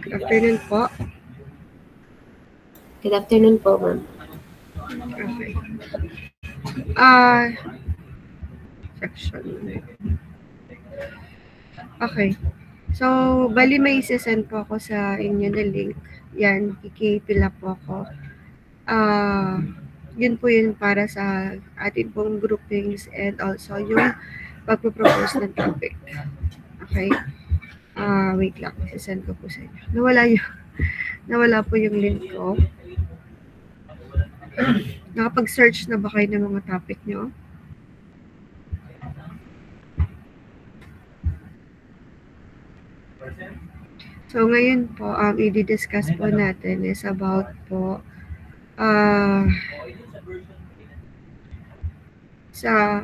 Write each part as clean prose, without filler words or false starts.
Good afternoon po. Good afternoon po, ma'am. Okay. Section. Okay. So, bali may isesend po ako sa inyo na link. Yan, kikipila po ako. Yun po yun para sa ating pong groupings and also yung pagpropose ng topic. Okay? Wait lang. Isesend ko po sa inyo. Nawala po yung link ko. Nakapag-search na ba kayo ng mga topic nyo? So, ngayon po, i-discuss po natin is about po sa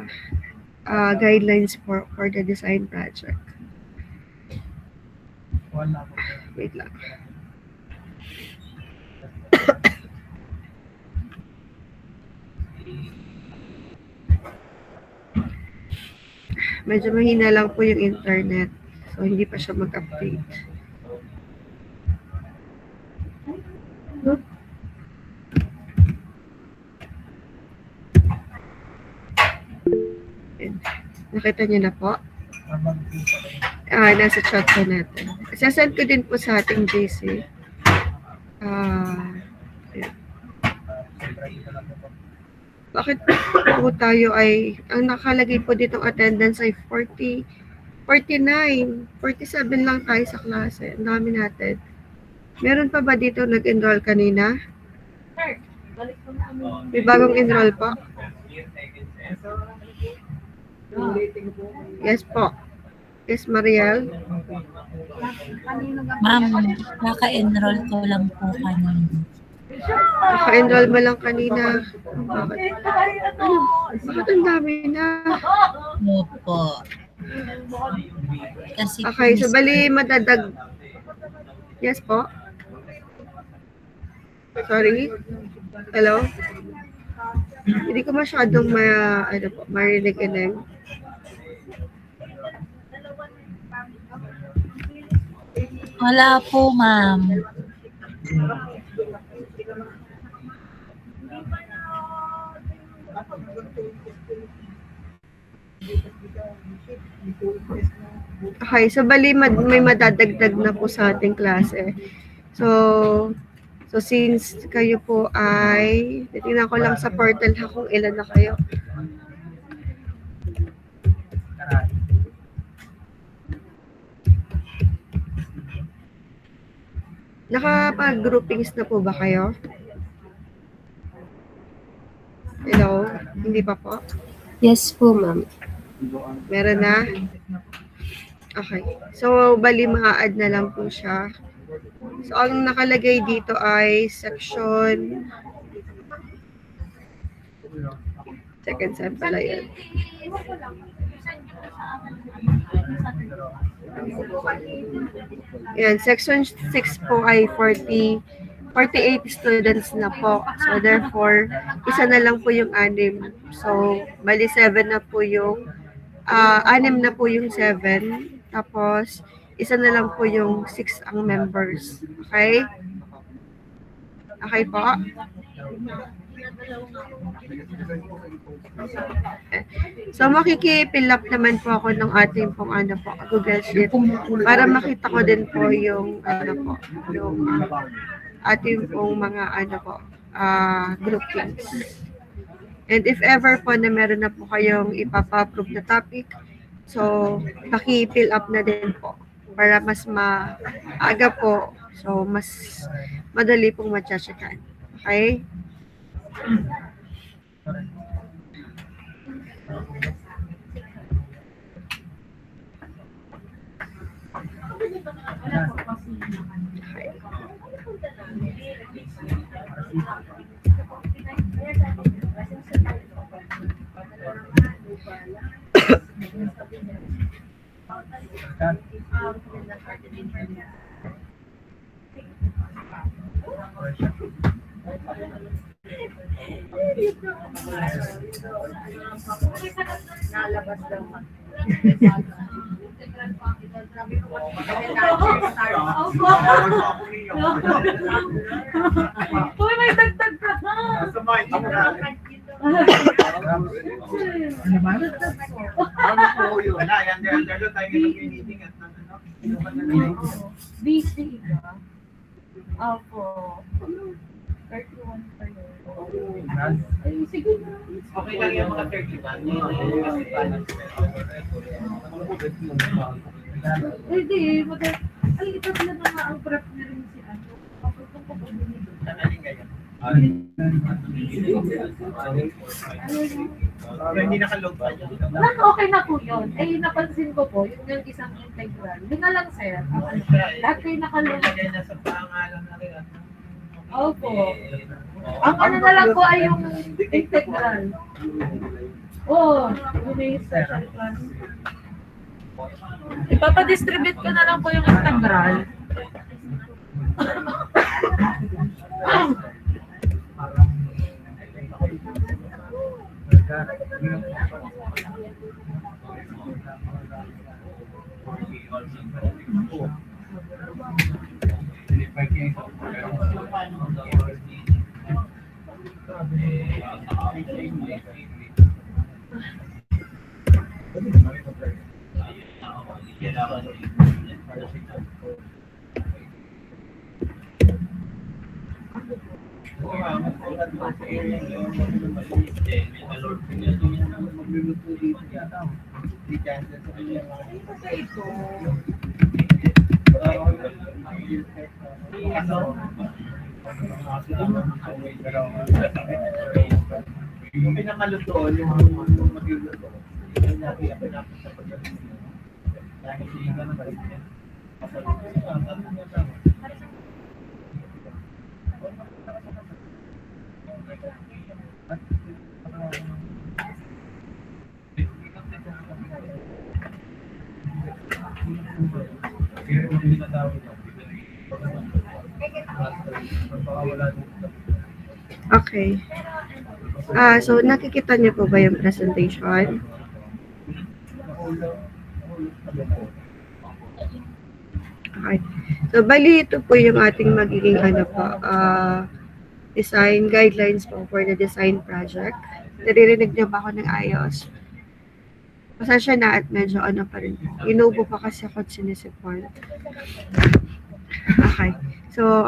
guidelines for the design project. Wait lang. Medyo mahina lang po yung internet. So, hindi pa siya mag-update. Nakita niyo na po? Nasa chat po natin. Sasend ko din po sa ating JC. Bakit po tayo ay, ang nakalagay po ditong attendance ay 40, 49, 47 lang tayo sa klase. Ang dami natin. Meron pa ba dito nag-enroll kanina? May bagong enroll po? Yes po. Yes, Mariel? Ma'am, naka-enroll ko lang po kanina. Naka-enroll mo lang kanina. Bakit ang dami na? Opo. Kasi Okay, so bali madadag. Yes po? Sorry? Hello? Hindi ko masyadong marinig in. Wala po, ma'am. Okay, so bali may madadagdag na po sa ating klase. So since kayo po ay, titingnan ko lang sa portal ha kung ilan na kayo. Nakapag-groupings na po ba kayo? Hello? Hindi pa po? Yes po, ma'am. Meron na? Okay. So, bali ma-add na lang po siya. So, ang nakalagay dito ay section... Second sem pala yan. Yan, section 6 po ay 48 students na po. So, therefore, isa na lang po yung 6. So, bali 7 na po yung 6 na po yung 7. Tapos, isa na lang po yung 6 ang members. Okay? Okay po? So, makikipill up naman po ako ng ating pong Google Sheet para makita ko din po yung yung ating pong mga groupings. And if ever po na meron na po kayong ipapa-approve na topic, so paki-fill up na din po para mas maaga po. So, mas madali pong matcha-checkan. Okay? Uy, may dagdag ka na. Busy ka? Opo. 31 pa yun. Ay, sige na. Okay lang yung mga 31. Hindi, ay, ito na nga ang prep na rin si ano. Kapag ko Hindi nakalog pa. Okay na po yun. Eh, napansin ko po, yung isang integral. Yun na lang, sir. Lahat kayo nakalunod. Nasa pangalan na rin. Opo. Ang ano na lang po ay yung integral. Oo, yun na yung special class. Ipapadistribute ko na lang po yung integral. Yung pinakalutoon, yung magluluto. Yung pinapinapos sa pagkakas. Dahil siya yung gano'n balik niya. Okay. So nakikita niyo po ba yung presentation? Okay. So bali ito po yung ating magiging design guidelines po for the design project. Naririnig niyo ba ako ng ayos? Pasensya na at medyo pa rin po. Inubo pa kasi ako at sinisipon. Okay. So,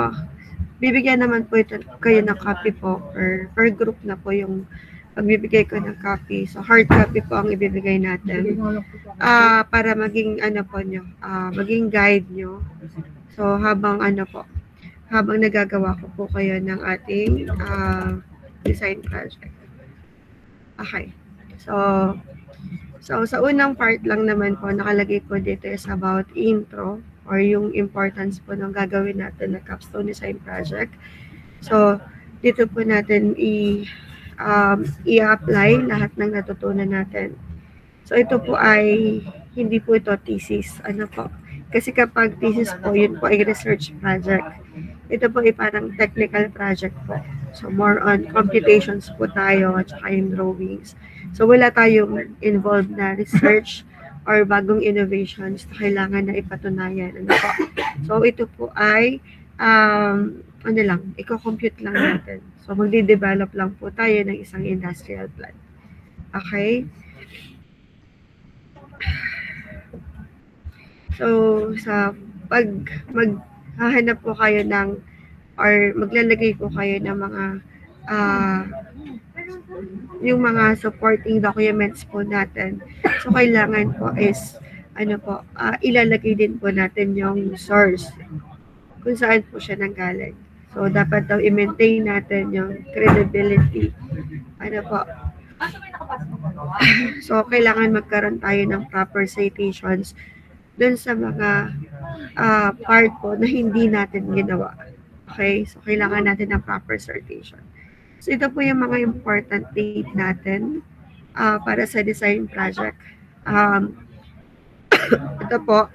bibigyan naman po ito kayo ng copy po per group na po yung pagbibigay ko ng copy. So, hard copy po ang ibibigay natin para maging maging guide nyo. So, habang nagagawa ko po kayo ng ating design project. Okay. So, sa unang part lang naman po, nakalagay po dito is about intro or yung importance po ng gagawin natin na capstone design project. So, dito po natin i-apply lahat ng natutunan natin. So, ito po ay, hindi po ito thesis. Kasi kapag thesis po, yun po ay research project. Ito po ay parang technical project po. So, more on computations po tayo at saka yung drawings. So, wala tayong involved na research or bagong innovations na kailangan na ipatunayan. So, ito po ay, i-compute lang natin. So, magde-develop lang po tayo ng isang industrial plant. Okay? So, maghahanap po kayo or maglalagay po kayo ng mga yung mga supporting documents po natin. So, kailangan po is ilalagay din po natin yung source kung saan po siya nanggaling. So, dapat daw i-maintain natin yung credibility. So, kailangan magkaroon tayo ng proper citations dun sa mga part po na hindi natin ginawa. Okay? So, kailangan natin ng proper citation. So, ito po yung mga important date natin para sa design project. Ito po,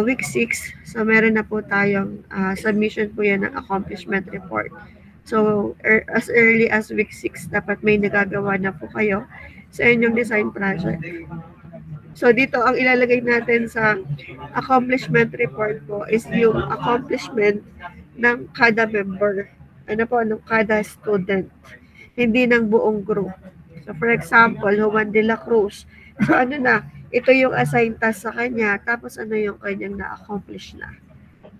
week 6. So, meron na po tayong submission po yan ng accomplishment report. So, as early as week 6, dapat may nagagawa na po kayo sa inyong design project. So dito ang ilalagay natin sa accomplishment report po is yung accomplishment ng kada member. Ano po, ng kada student. Hindi ng buong group. So for example, Juan de la Cruz. So ano na, ito yung assigned task sa kanya, tapos ano yung kanyang na-accomplish na.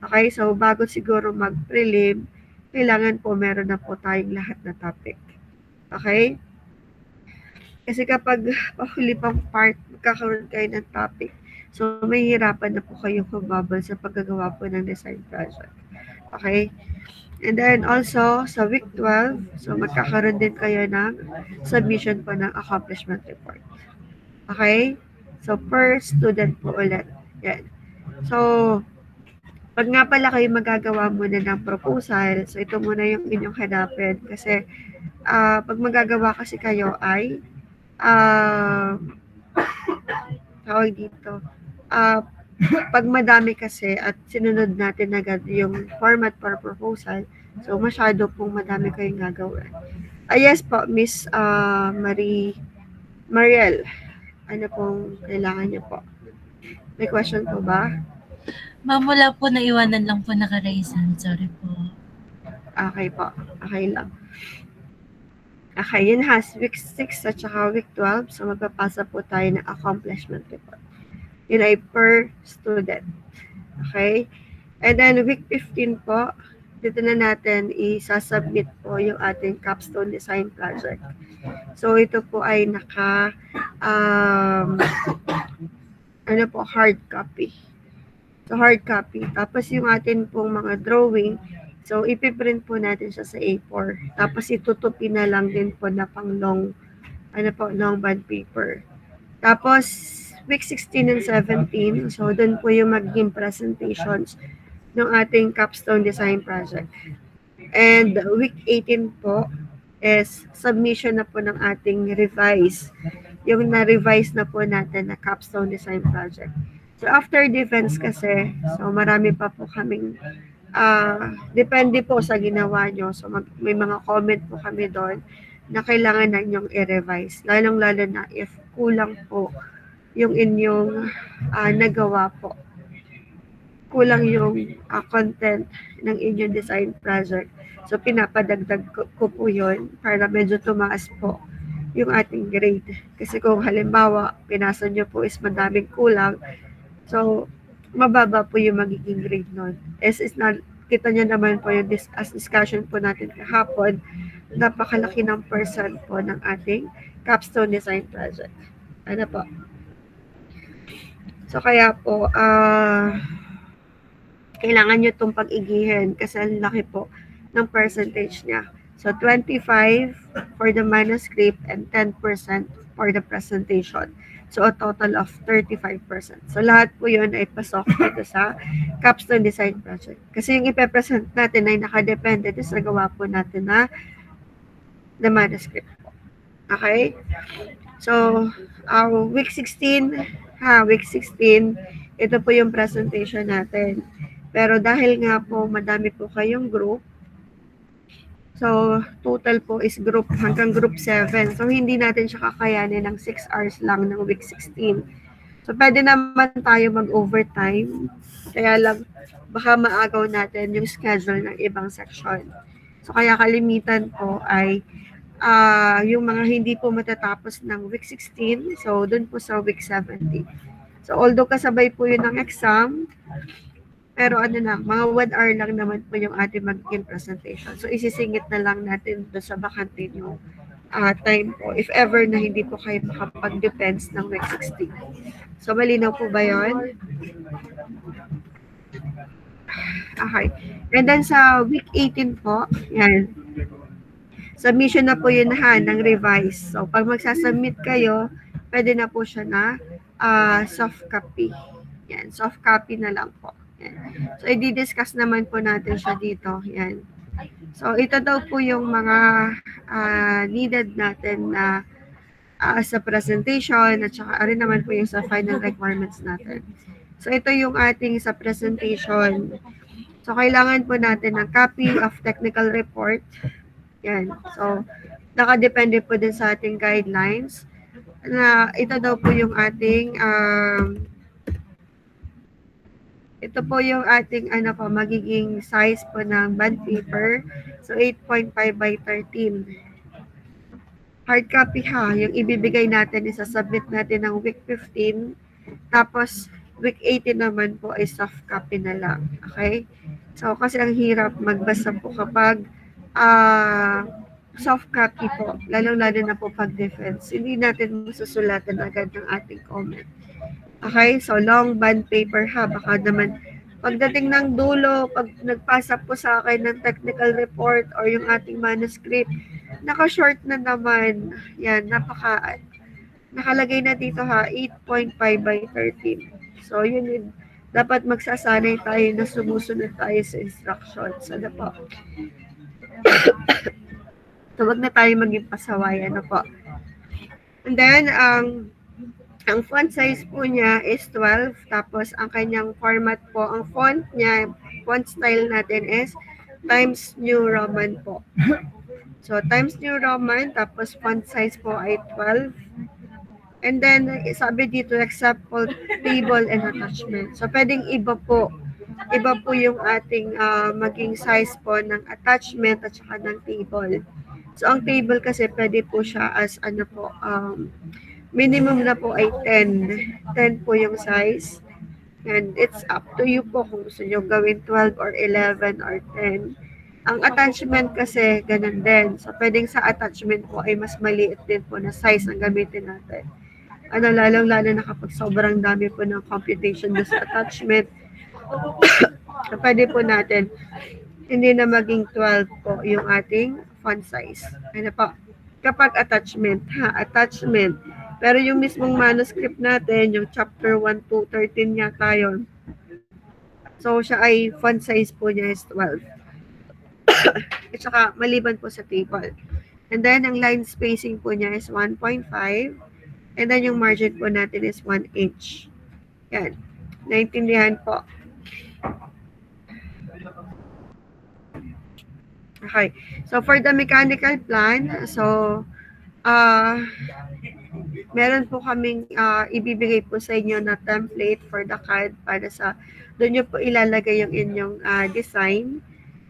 Okay, so bago siguro mag-prelim, kailangan po meron na po tayong lahat na topic. Okay? Kasi kapag pahuli pang part, magkakaroon kayo ng topic. So, may hirapan na po kayong humabol sa paggagawa po ng design project. Okay? And then also, sa week 12, so magkakaroon din kayo ng submission po ng accomplishment report. Okay? So, per student po ulit. Yan. So, pag nga pala kayo magagawa muna ng proposal, so ito muna yung inyong hanapin. Kasi, pag magagawa kasi kayo ay tawag dito, pag madami kasi at sinunod natin agad yung format para proposal, so masyado pong madami kayong gagawin. Yes po, Miss Mariel, ano pong kailangan niyo po? May question po ba? Ma'am, wala po, naiwanan lang po naka-raise hand. Sorry po. Okay po, okay lang. Okay, yun has week 6 at saka week 12. So, magpapasa po tayo ng accomplishment report. Yun ay per student. Okay? And then, week 15 po, dito na natin isasubmit po yung ating capstone design project. So, ito po ay hard copy. So, hard copy. Tapos, yung atin pong mga drawing, so, ipiprint po natin siya sa A4. Tapos, itutupi na lang din po na pang long bond paper. Tapos, week 16 and 17, so, doon po yung magiging presentations ng ating capstone design project. And week 18 po is submission na po ng ating revise. Yung na-revise na po natin na capstone design project. So, after defense kasi, so, marami pa po kaming depende po sa ginawa nyo. So, may mga comment po kami doon na kailangan na inyong i-revise. Lalong-lalo na if kulang po yung inyong nagawa po. Kulang yung content ng inyong design project. So, pinapadagdag ko po yun para medyo tumaas po yung ating grade. Kasi kung halimbawa, pinasa nyo po is madaming kulang, so, mababa po yung magiging grade nun. Kita nyo naman po yung discussion po natin kahapon, napakalaki ng percent po ng ating capstone design project. Ano po? So, kaya po, kailangan nyo itong pag-igihin kasi ang laki po ng percentage niya. So, 25 for the manuscript and 10% for the presentation. So, a total of 35%. So, lahat po yun ay pasok dito sa capstone design project. Kasi yung ipepresent natin ay nakadepende sa gawa po natin na manuscript po. Okay? So, week 16, ito po yung presentation natin. Pero dahil nga po madami po kayong group, so, total po is hanggang group 7. So, hindi natin siya kakayanin ng 6 hours lang ng week 16. So, pwede naman tayo mag-overtime. Kaya lang, baka maagaw natin yung schedule ng ibang section. So, kaya kalimitan po ay yung mga hindi po matatapos ng week 16. So, dun po sa week 17. So, although kasabay po yun ng exam, pero mga 1 hour lang naman po yung ating magiging presentation. So, isisingit na lang natin doon sa bakante yung time po. If ever na hindi po kayo makapag-depends ng week 16. So, malinaw po ba yun? Okay. And then sa week 18 po, yan. Submission na po yun ng revise. So, pag magsasubmit kayo, pwede na po siya na soft copy. Yan, soft copy na lang po. Yan. So, i-discuss naman po natin siya dito. Yan. So, ito daw po yung mga needed natin na sa presentation at saka rin naman po yung sa final requirements natin. So, ito yung ating sa presentation. So, kailangan po natin ng copy of technical report. Yan. So, nakadepende po din sa ating guidelines. na ito daw po yung ating ito po yung ating ano po, magiging size po ng bond paper. So 8.5 by 13. Hard copy ha, yung ibibigay natin, isasubmit natin ng week 15. Tapos week 18 naman po ay soft copy na lang. Okay? So kasi ang hirap magbasa po kapag soft copy po, lalong-lalo na po pag defense. Hindi natin masusulatan agad ng ating comment. Okay, so long bond paper ha, baka naman pagdating ng dulo, pag nagpasa po sa akin ng technical report or yung ating manuscript, naka-short na naman. Yan, nakalagay na dito ha, 8.5 by 13. So, yun, dapat magsasanay tayo na sumusunod tayo sa instructions. Ano po? So, wag na tayo maging pasaway. Ano po? And then, ang font size po niya is 12. Tapos, ang kanyang format po, ang font niya, font style natin is Times New Roman po. So, Times New Roman, tapos font size po ay 12. And then, sabi dito, except for table and attachment. So, pwedeng iba po. Iba po yung ating maging size po ng attachment at saka ng table. So, ang table kasi pwede po siya as ano po, minimum na po ay 10. 10 po yung size. And it's up to you po kung gusto nyo gawin 12 or 11 or 10. Ang attachment kasi ganun din. So, pwedeng sa attachment po ay mas maliit din po na size ang gamitin natin. Ano, lalong-lalo na kapag sobrang dami po ng computation do sa attachment. So, pwede po natin hindi na maging 12 po yung ating font size. Ano po? Kapag attachment, attachment. Pero yung mismong manuscript natin, yung chapter 1 to 13 yata yun. So, siya ay font size po niya is 12. At saka, maliban po sa table. And then, ang line spacing po niya is 1.5. And then, yung margin po natin is 1 inch. Yan. Naintindihan po. Okay. So, for the mechanical plan, so, meron po kaming ibibigay po sa inyo na template for the CAD para sa doon nyo po ilalagay yung inyong design.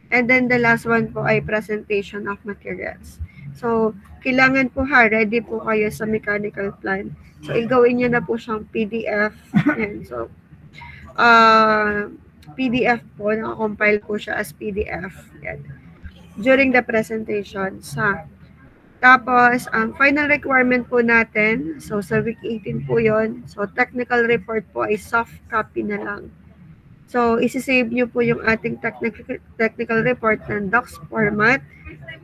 And then the last one po ay presentation of materials. So, kailangan po ready po kayo sa mechanical plan. So, igawin nyo na po siyang PDF. Yan. So, PDF po, nakakompile po siya as PDF. Yan. During the presentation Tapos, ang final requirement po natin, so sa week 18 po yon. So, technical report po ay soft copy na lang. So, isi-save nyo po yung ating technical report ng docs format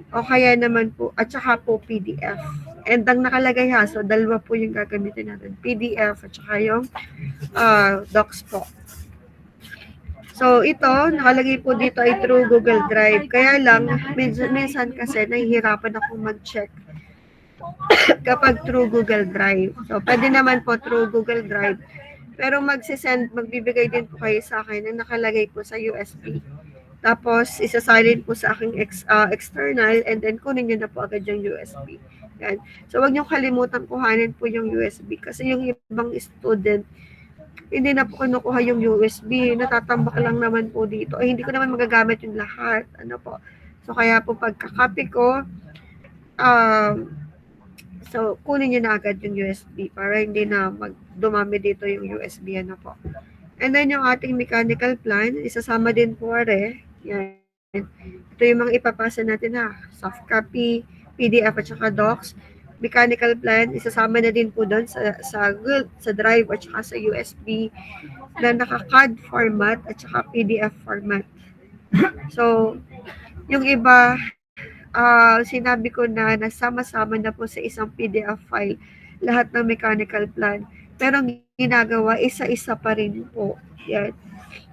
o kaya naman po, at saka po PDF. And ang nakalagay so dalawa po yung gagamitin natin, PDF at saka yung docs po. So, ito, nakalagay po dito ay through Google Drive. Kaya lang, minsan kasi nahihirapan akong mag-check kapag through Google Drive. So, pwede naman po through Google Drive. Pero magbibigay din po kayo sa akin na nakalagay po sa USB. Tapos, isasalin po sa aking external and then kunin nyo na po agad yung USB. Yan. So, wag nyo kalimutan kuhanin po yung USB kasi yung ibang student, hindi na po kinukuha yung USB, natatambak lang naman po dito. Ay, hindi ko naman magagamit yung lahat. Ano po. So, kaya po pagka-copy ko, so, kunin nyo na agad yung USB para hindi na dumami dito yung USB. Ano po. And then, yung ating mechanical plan, isasama din po yan. Ito yung mga ipapasa natin soft copy, PDF at saka docs. Mechanical plan, isasama na din po doon sa drive at saka sa USB na naka-CAD format at saka PDF format. So, yung iba, sinabi ko na nasama-sama na po sa isang PDF file lahat ng mechanical plan. Pero ang ginagawa, isa-isa pa rin po. Yan.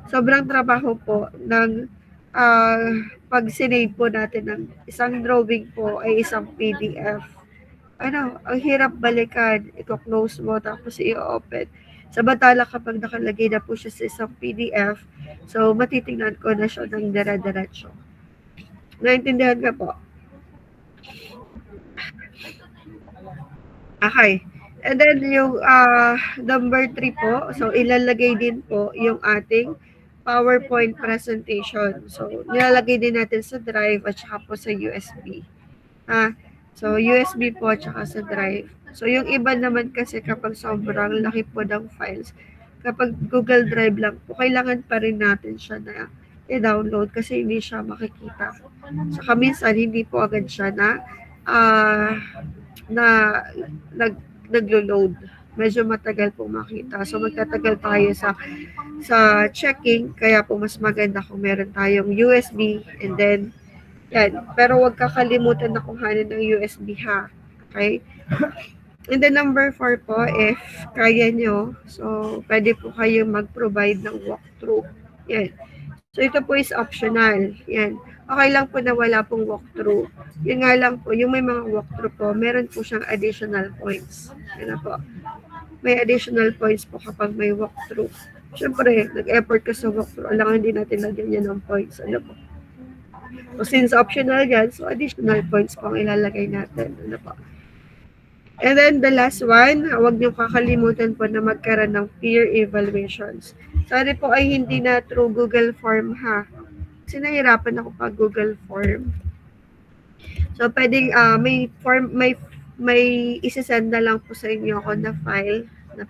Sobrang trabaho po ng pag sinave po natin ng isang drawing po ay isang PDF. Ang hirap balikan. Iko-close mo, tapos i-open. Sa batala kapag nakalagay na po siya sa isang PDF, so matitingnan ko na siya ng dire-diretso. Naintindihan ka po? Okay. And then yung number 3 po, so ilalagay din po yung ating PowerPoint presentation. So nilalagay din natin sa drive at saka po sa USB. So USB po at saka sa drive. So yung iba naman kasi kapag sobrang laki po ng files, kapag Google Drive lang po, kailangan pa rin natin siya na i-download kasi hindi siya makikita. Saka minsan hindi po agad siya naglo-load. Medyo matagal po makita. So magtatagal tayo sa checking, kaya po mas maganda kung meron tayong USB and then yan. Pero huwag kakalimutan na kuhanin ng USB ha. Okay? And then number 4 po, if kaya nyo, so pwede po kayo mag-provide ng walkthrough. Yan. So ito po is optional. Yan. Okay lang po na wala pong walkthrough. Yun nga lang po, yung may mga walkthrough po, meron po siyang additional points. Yan na po. May additional points po kapag may walkthrough. Siyempre, nag-effort ka sa walkthrough. Alangan hindi natin lagyan yan ng points. Ano po? So since optional yan, so additional points po ang ilalagay natin. Ano po? And then the last one, huwag niyo kakalimutan po na magkaroon ng peer evaluations. Sorry po ay hindi na through Google Form ha. Kasi nahirapan ako pag Google Form. So pwedeng may isisend na lang po sa inyo ako na file na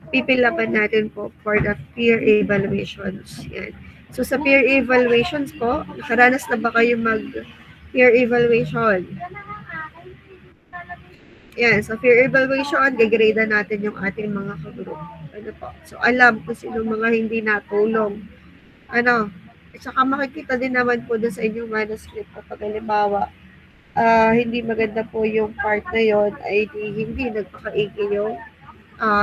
pipilaban natin po for the peer evaluations. Yan. So sa peer evaluations po, nakaranas na ba kayo mag-peer evaluation? Yan, sa peer evaluation, gagrade natin yung ating mga kagroup. Ano po? So alam kung sino mga hindi natulong. Ano? At saka makikita din naman po doon sa inyong manuscript kapag halimbawa, hindi maganda po yung part na yon ay hindi nagpakaigi yung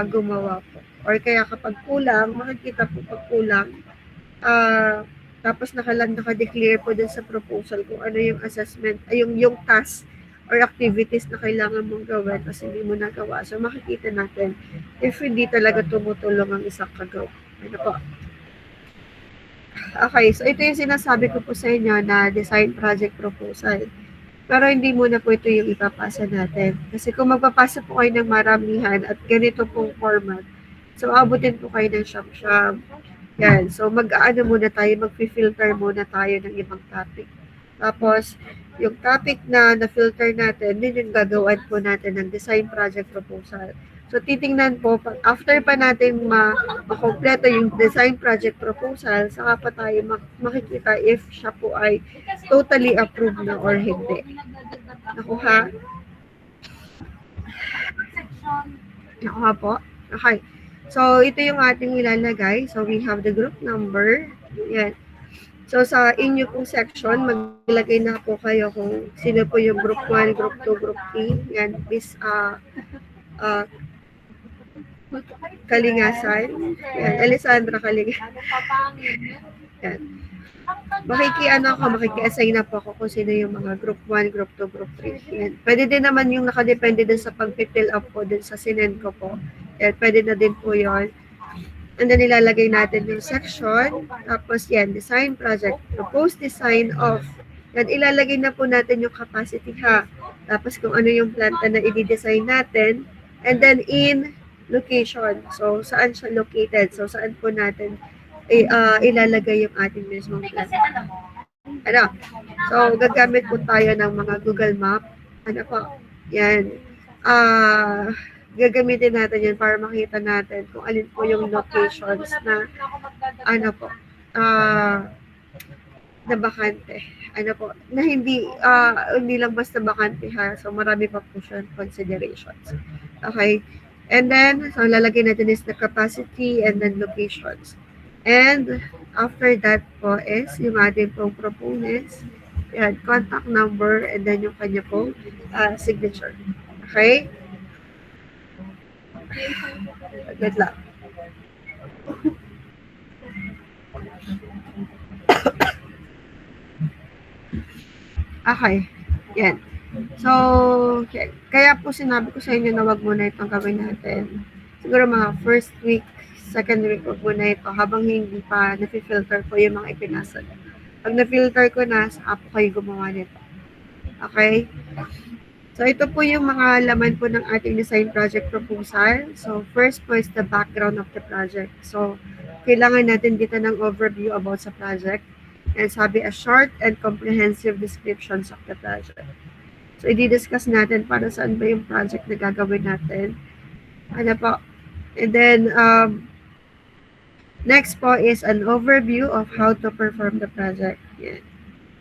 gumawa po. Or kaya kapag kulang, makikita po pag kulang, tapos naka-declare po dun sa proposal kung ano yung assessment, ay yung task or activities na kailangan mong gawin kasi hindi mo nagawa. So makikita natin if hindi talaga tumutulong ang isang kagroup. Ano po? Okay, so ito yung sinasabi ko po sa inyo na design project proposal. Pero hindi muna po ito yung ipapasa natin. Kasi kung magpapasa po kayo ng maramihan at ganito pong format, so abutin po kayo ng siyam-siyam. Yan. So mag-aano muna tayo, mag-filter muna tayo ng ibang topic. Tapos, yung topic na na-filter natin, din yung gagawin po natin ng design project proposal. So titingnan po, after pa natin makompleto yung design project proposal, saka pa tayo makikita if siya po ay totally approved na or hindi. Nakuha? Nakuha po? Okay. So, ito yung ating ilalagay. So, we have the group number. Yan. So, sa inyo pong section, maglagay na po kayo kung sino po yung group 1, group 2, group 3. Yan. Miss Kalingasan. Yan. Alessandra Kalingasan. Yan. Makiki-assign na po ako kung sino yung mga group 1, group 2, group 3. Yan. Pwede din naman yung nakadepende din sa pag-fill up po din sa sinend ko po. Yan, pwede na din po yun. And then ilalagay natin yung section. Tapos yan, design project. Propose design of. Yan, ilalagay na po natin yung capacity ha. Tapos kung ano yung planta na i-design natin. And then in location. So, saan siya located? So, saan po natin ilalagay yung ating mismong planta. Ano? So, gagamit po tayo ng mga Google Map. Ano po? Yan. Gagamitin natin yan para makita natin kung alin po yung locations na ano po, na bakante. Ano po, na hindi lang basta bakante ha. So, marami pa po siyang considerations. Okay. And then, so lalagay natin is the capacity and then locations. And after that po is yung ating pong proponents, yan, contact number, and then yung kanya pong signature. Okay? Good luck. Okay. Yan. So, okay. Kaya po sinabi ko sa inyo na wag muna itong gawin natin. Siguro mga first week, second week, wag muna ito habang hindi pa na-filter ko yung mga ipinasa. Pag na-filter ko na, saka po kayo gumawa nito. Okay? So, ito po yung mga laman po ng ating design project proposal. So, first po is the background of the project. So, kailangan natin dito ng overview about sa project. And sabi, a short and comprehensive descriptions of the project. So, i-discuss natin para saan ba yung project na gagawin natin. Ano po? And then, next po is an overview of how to perform the project. Yan.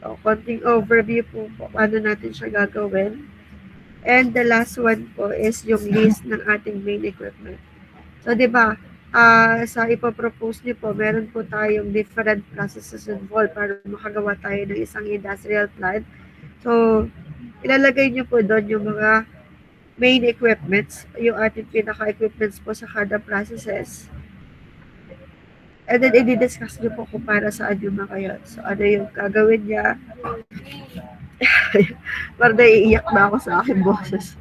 So, konting overview po paano natin siya gagawin. And the last one po is yung list ng ating main equipment. So, di ba, sa ipopropose niyo po, meron po tayong different processes involved para makagawa tayo ng isang industrial plant. So, ilalagay niyo po doon yung mga main equipments, yung ating pinaka-equipments po sa kada processes. And then, i-discuss niyo po kung para saan yung mga yun. So, ano yung gagawin niya. Parang naiiyak na ako sa aking boses.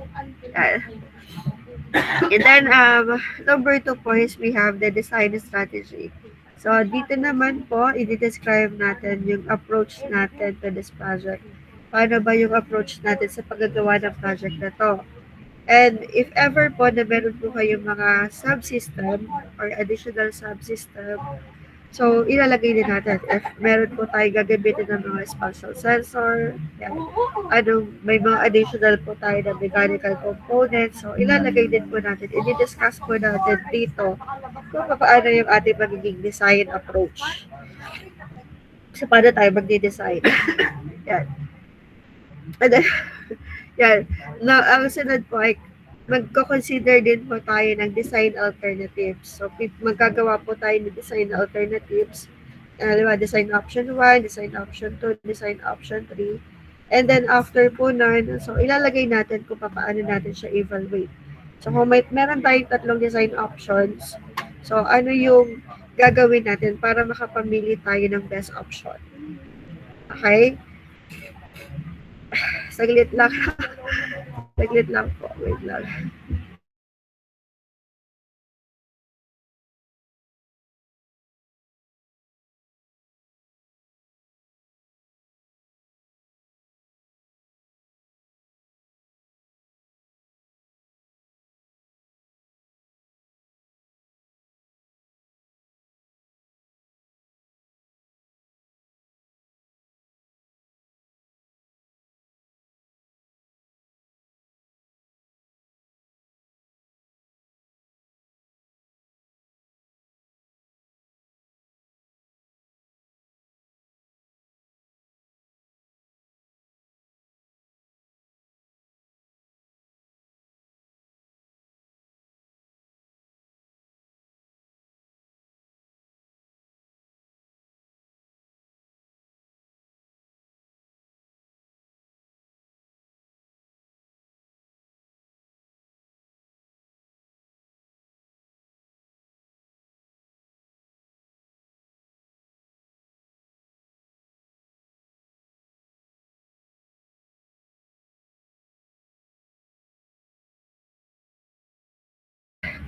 And then, number 2 po is we have the design strategy. So, dito naman po, i-describe natin yung approach natin to this project. Paano ba yung approach natin sa paggagawa ng project na to? And if ever po na meron po kayong mga subsystem or additional subsystem, so ilalagay din natin. If meron po tayo gagamitin ng mga spatial sensor, yan. May mga additional po tayo na mechanical components, so ilalagay din po natin. I-discuss po natin dito kung paano yung ating magiging design approach. So paano tayo magdi-design. Yan. And then, yan. Now, ang sunod po ay magko-consider din po tayo ng design alternatives. So, magkagawa po tayo ng design alternatives. Diba? Design option 1, design option 2, design option 3. And then, after po nun, so, ilalagay natin kung paano natin siya evaluate. So, kung meron tayong 3 design options, so, ano yung gagawin natin para makapamili tayo ng best option. Okay? Saglit lang. Saglit lang po. Wait lang.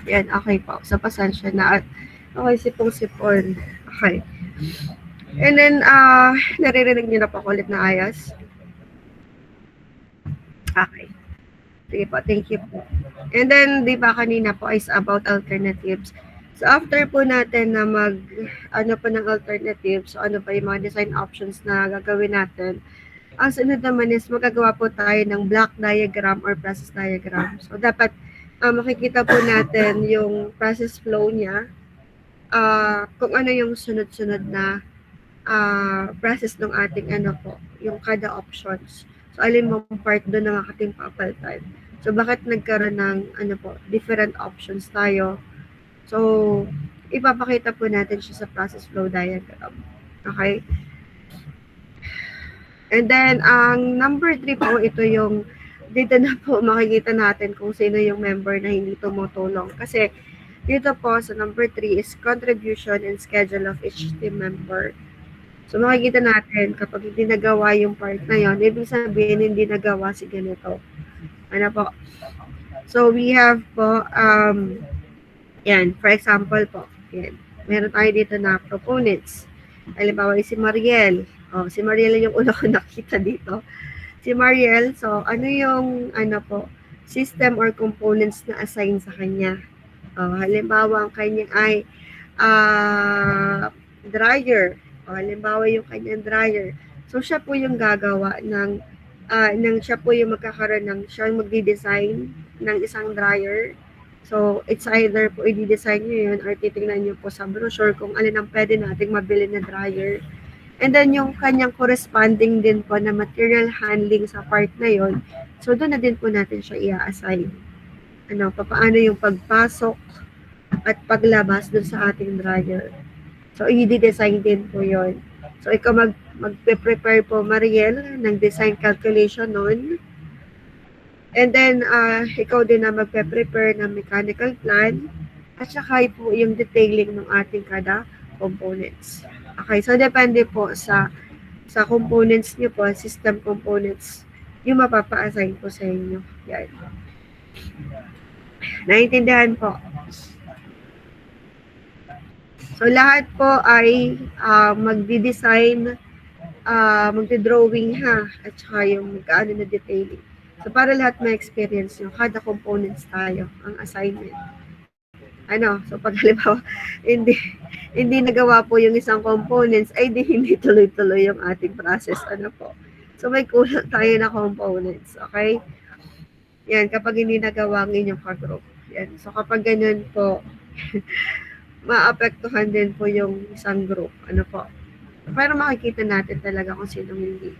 Yan, okay po. So, pasensya na. Okay, sipong-sipon. Okay. And then, naririnig niyo na po ulit na ayos. Okay. Sige po, thank you po. And then, di ba kanina po is about alternatives. So, after po natin na ano po ng alternatives, so ano pa yung mga design options na gagawin natin, ang sunod naman is magagawa po tayo ng block diagram or process diagram. So, dapat makikita po natin yung process flow niya, kung ano yung sunod-sunod na process ng ating yung kada options. So, alin mong part doon ng ating papalitan. So, bakit nagkaroon ng different options tayo? So, ipapakita po natin siya sa process flow diagram. Okay? And then, ang number 3 po, ito yung dito na po makikita natin kung sino yung member na hindi tumutulong. Kasi dito po sa number 3 is contribution and schedule of each team member. So makikita natin kapag hindi nagawa yung part na yon, ibig sabihin hindi nagawa si ganito. Ano po? So we have po, yan, for example po, yan, meron tayo dito na proponents. Halimbawa si Mariel. Si Mariel yung una ko nakita dito. Si Mariel, so ano yung ano po, system or components na assign sa kanya? Halimbawa, ang kanya ay dryer. Halimbawa, yung kanyang dryer. So, siya po yung gagawa ng siya po yung magkakaroon ng, siya yung magdi-design ng isang dryer. So, it's either po i-design nyo yun or titingnan nyo po sa brochure kung alin ang pwede nating mabili na dryer. And then, yung kanyang corresponding din po na material handling sa part na yon. So, doon na din po natin siya i-assign. Paano yung pagpasok at paglabas doon sa ating dryer. So, i-design din po yon. So, ikaw magpe-prepare po, Mariel, ng design calculation nun. And then, ikaw din na magpe-prepare ng mechanical plan. At saka po yung detailing ng ating kada components. Okay, so depende po sa components nyo po, system components, yung mapapa-assign po sa inyo. Yan. Naintindihan po. So, lahat po ay magdi-design, magdi-drawing ha, at saka yung magkaano na detailing. So, para lahat may experience nyo, kada components tayo, ang assignment. So pag halimbawa, hindi nagawa po yung isang components, ay hindi tuloy-tuloy yung ating process. So, may kulang tayo na components, okay? Yan, kapag hindi nagawa ang inyong ka-group. Yan. So, kapag ganyan po, maapektuhan din po yung isang group. Pero makikita natin talaga kung sino hindi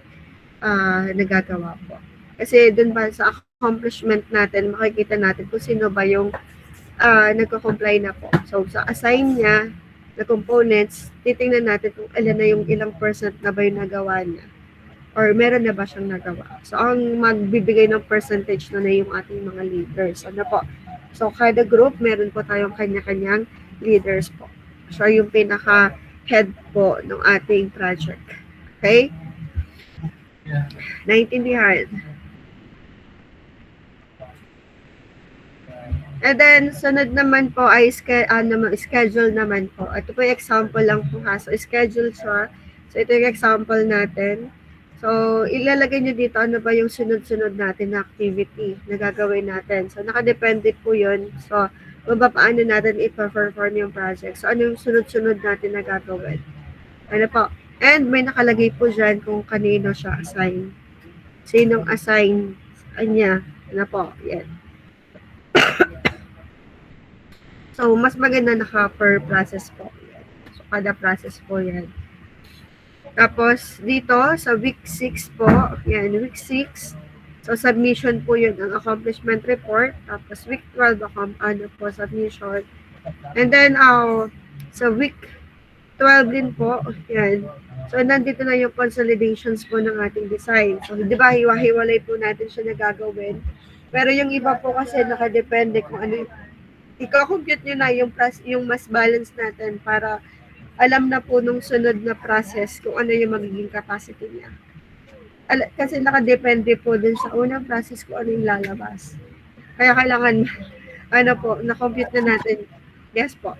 nagagawa po. Kasi dun ba sa accomplishment natin, makikita natin kung sino ba yung nagko-comply na po. So, sa assign niya na components, titingnan natin kung ilang percent na ba yung nagawa niya. Or meron na ba siyang nagawa. So, ang magbibigay ng percentage na yung ating mga leaders. Po? So, kada group, meron po tayong kanya-kanyang leaders po. So, yung pinaka-head po ng ating project. Okay? Naintindihan? And then, sunod naman po ay schedule naman po. Ito po yung example lang po ha. So, schedule siya. So, ito yung example natin. So, ilalagay nyo dito ano ba yung sunod-sunod natin na activity na gagawin natin. So, nakadepende po yun. So, paano natin i-perform yung project. So, ano yung sunod-sunod natin na gagawin. Po. And may nakalagay po dyan kung kanino siya assign. Sinong assign sa kanya. Po. Yan. So, mas maganda per process po. So, kada process po yan. Tapos, dito, sa week 6 po, yan, week 6. So, submission po yun, ang accomplishment report. Tapos, week 12, submission. And then, sa week 12 din po, yan. So, nandito na yung consolidations po ng ating design. So, di ba, hiwa-hiwalay po natin siya na gagawin. Pero yung iba po kasi nakadepende kung ano yung i-compute nyo na yung mas balance natin para alam na po nung sunod na process kung ano yung magiging capacity niya. Kasi nakadepende po din sa unang process kung ano yung lalabas. Kaya kailangan, na-compute na natin. Yes po.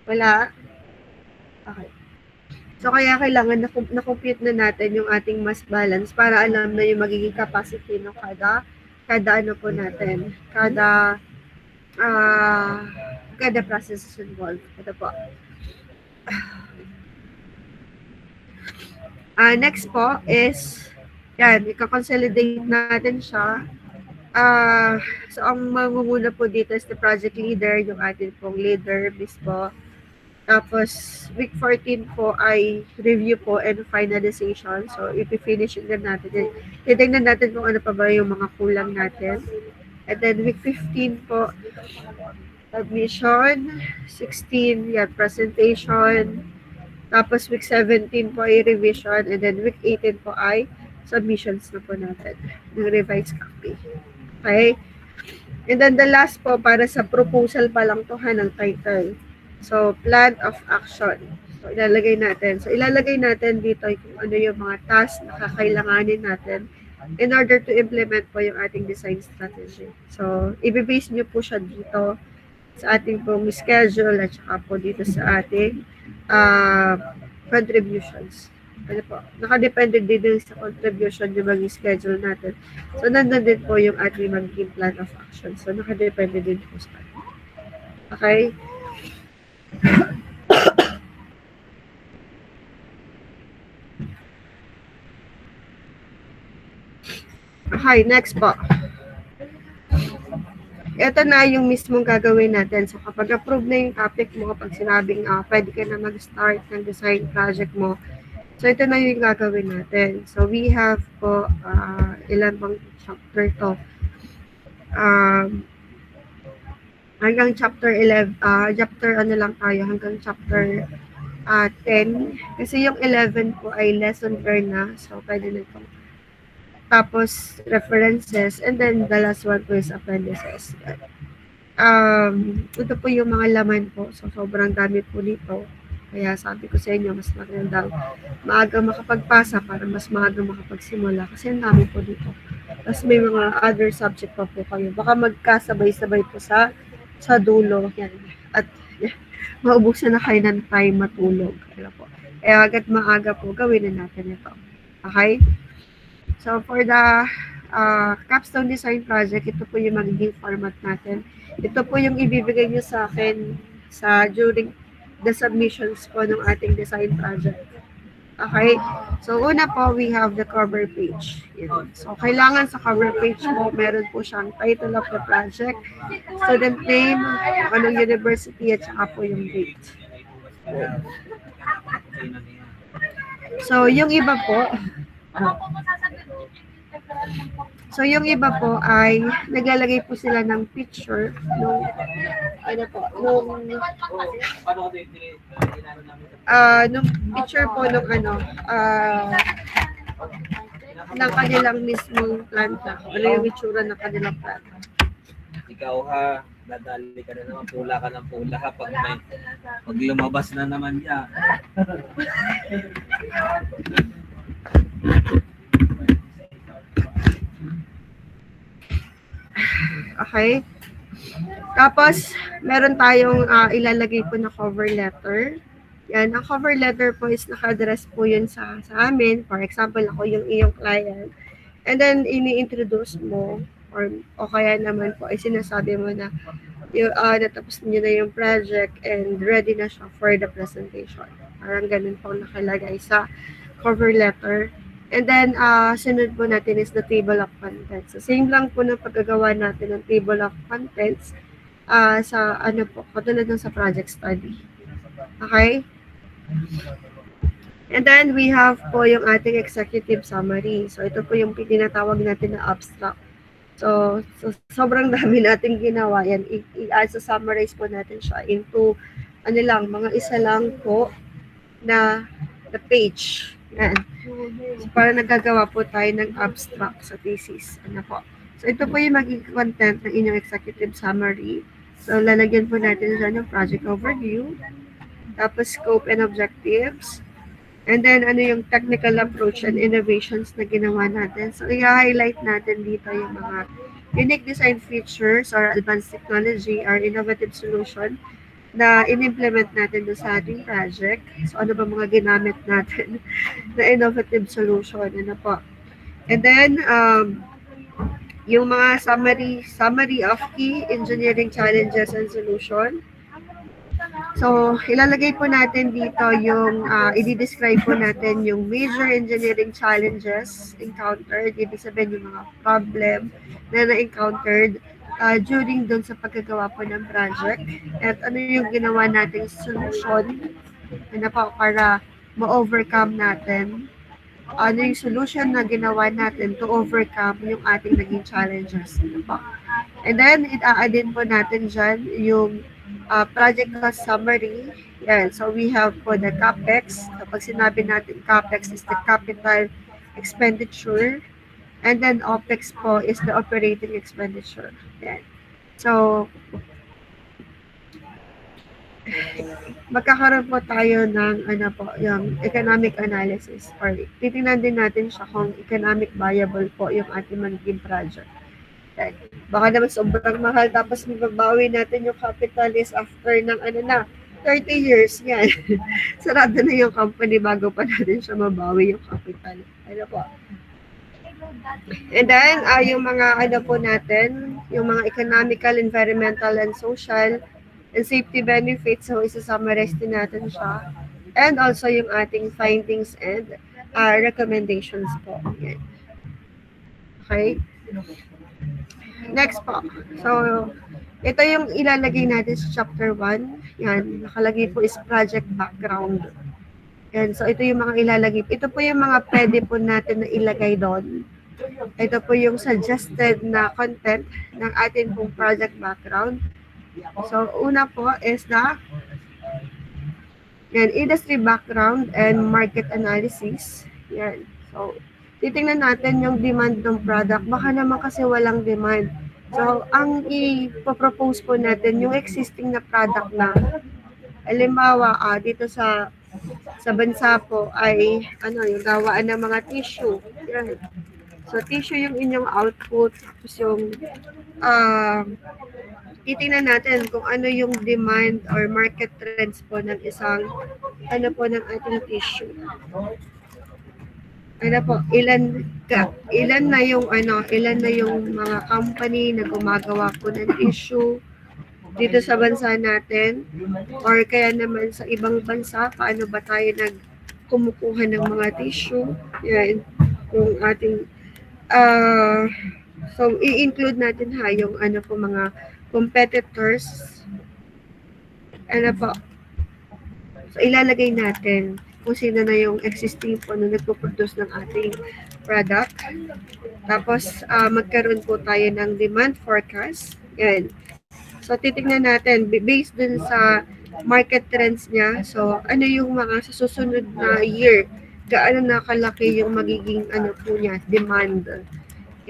Wala? Okay. So, kaya kailangan na-compute na natin yung ating mass balance para alam na yung magiging capacity ng kada po natin. Kada process is involved. Ito po. Next po is, yan, ika-consolidate natin siya. So, ang mangunguna po dito is the project leader, yung ating pong leader, mismo. Tapos, week 14 po ay review po and finalization. So, i-finish din natin. Titignan natin kung ano pa ba yung mga kulang natin. And then, week 15 po, submission. 16, yan, presentation. Tapos, week 17 po ay revision. And then, week 18 po ay submissions na po natin. Ng revised copy. Okay? And then, the last po, para sa proposal pa lang to ng title. So, plan of action. So, ilalagay natin. So, ilalagay natin dito kung ano yung mga tasks na kakailanganin natin in order to implement po yung ating design strategy. So, i-base nyo po siya dito sa ating pong schedule at saka po dito sa ating contributions. ano po, nakadepende din sa contribution yung maging schedule natin. So, nandun din po yung ating magiging plan of action. So, nakadepende din po sa atin. Okay? Okay, next po. Ito na yung mismong gagawin natin. So, kapag approve na yung topic mo, kapag sinabing pwede ka na mag-start ng design project mo, so ito na yung gagawin natin. So, we have po, ilan bang chapter to? Hanggang chapter 11, chapter ano lang tayo, hanggang chapter 10. Kasi yung 11 po ay lesson learned na. So, pwede na ito. Tapos, references. And then, the last one po is appendices. Ito po yung mga laman po. So, sobrang dami po nito. Kaya sabi ko sa inyo, mas magandang maaga makapagpasa para mas maaga makapagsimula. Kasi ang dami po dito. Tapos may mga other subject pa po kayo. Baka magkasabay-sabay po sa dulo. Yan. At maubusan na kayo ng time matulog. Kaya po. Kaya agad maaga po, gawin na natin ito. Okay? So, for the capstone design project, ito po yung magiging format natin. Ito po yung ibibigay nyo sa akin during the submissions po ng ating design project. Okay? So, una po, we have the cover page. Yan. So, kailangan sa cover page po, meron po siyang title of the project, student name, anong university, at saka po yung date. So, yung iba po, ay naglalagay po sila ng picture nung picture po nung ng kanilang mismong planta. Ano yung itsura ng kanilang planta. Ikaw ha, dadali ka na naman, pula ka ng pula ha, pag lumabas na naman yan. Okay? Tapos, meron tayong ilalagay po na cover letter. Yan, ang cover letter po is naka-address po yun sa amin. For example, ako yung iyong client. And then, ini-introduce mo o kaya naman po ay sinasabi mo na natapos niyo na yung project and ready na siya for the presentation. Parang ganun po nakalagay sa cover letter. And then, sunod po natin is the table of contents. So, same lang po na paggagawa natin ng table of contents sa katulad ng sa project study. Okay? And then, we have po yung ating executive summary. So, ito po yung tinatawag natin na abstract. So sobrang dami natin ginawa. Yan, i-summarize po natin siya into, mga isa lang po na page. Yan. So, para nagagawa po tayo ng abstract sa thesis. So, ito po yung magiging content ng inyong executive summary. So, lalagyan po natin dyan yung project overview, tapos scope and objectives, and then yung technical approach and innovations na ginawa natin. So, i-highlight natin dito yung mga unique design features or advanced technology or innovative solution na in-implement natin doon sa ating project. So, ano ba mga ginamit natin na innovative solution? And then, yung mga summary of key engineering challenges and solution. So, ilalagay po natin dito yung, i-describe po natin yung major engineering challenges encountered, ibig sabihin yung mga problem na na-encountered during doon sa paggagawa po ng project. At ano yung ginawa nating solution para ma-overcome natin. Ano yung solution na ginawa natin to overcome yung ating naging challenges. And then, i-add po natin dyan yung project cost summary. Yan. So, we have po the CAPEX. Kapag sinabi natin CAPEX is the capital expenditure. And then, OPEX po is the operating expenditure. Yan. So, magkakaroon po tayo ng yung economic analysis or titingnan din natin siya kung economic viable po yung ating magiging project. Baka naman sobrang mahal tapos mababawi natin yung capital is after ng 30 years, yan. Sarado na yung company bago pa natin siya mabawi yung capital. Ano po? And then, yung mga ano po natin, yung mga economical, environmental, and social, and safety benefits, so isa-summarize din natin siya. And also yung ating findings and recommendations po. Yan. Okay? Next po. So, ito yung ilalagay natin sa chapter 1. Yan, nakalagay po is project background. Yan, so ito yung mga ilalagay. Ito po yung mga pwede po natin na ilagay doon. Ito po yung suggested na content ng ating pong project background. So, una po is the industry background and market analysis. Yan. So, titingnan natin yung demand ng product. Baka naman kasi walang demand. So, ang i-propose po natin, yung existing na product na, halimbawa, dito sa bansa po ay, yung gawaan ng mga tissue. Yan. So, tissue yung inyong output. Tapos yung, titingnan natin kung ano yung demand or market trends po ng isang, ng ating tissue. Ilan na yung mga company na gumagawa po ng tissue dito sa bansa natin or kaya naman sa ibang bansa, paano ba tayo kumukuha ng mga tissue. Yan, kung ating so i-include natin yung mga competitors. So ilalagay natin kung sino na yung existing po na nagpo-produce ng ating product. Tapos, magkaroon po tayo ng demand forecast. Yan. So, titignan natin, based dun sa market trends niya. So, ano yung mga sa susunod na year, gaano nakalaki yung magiging po niya, demand.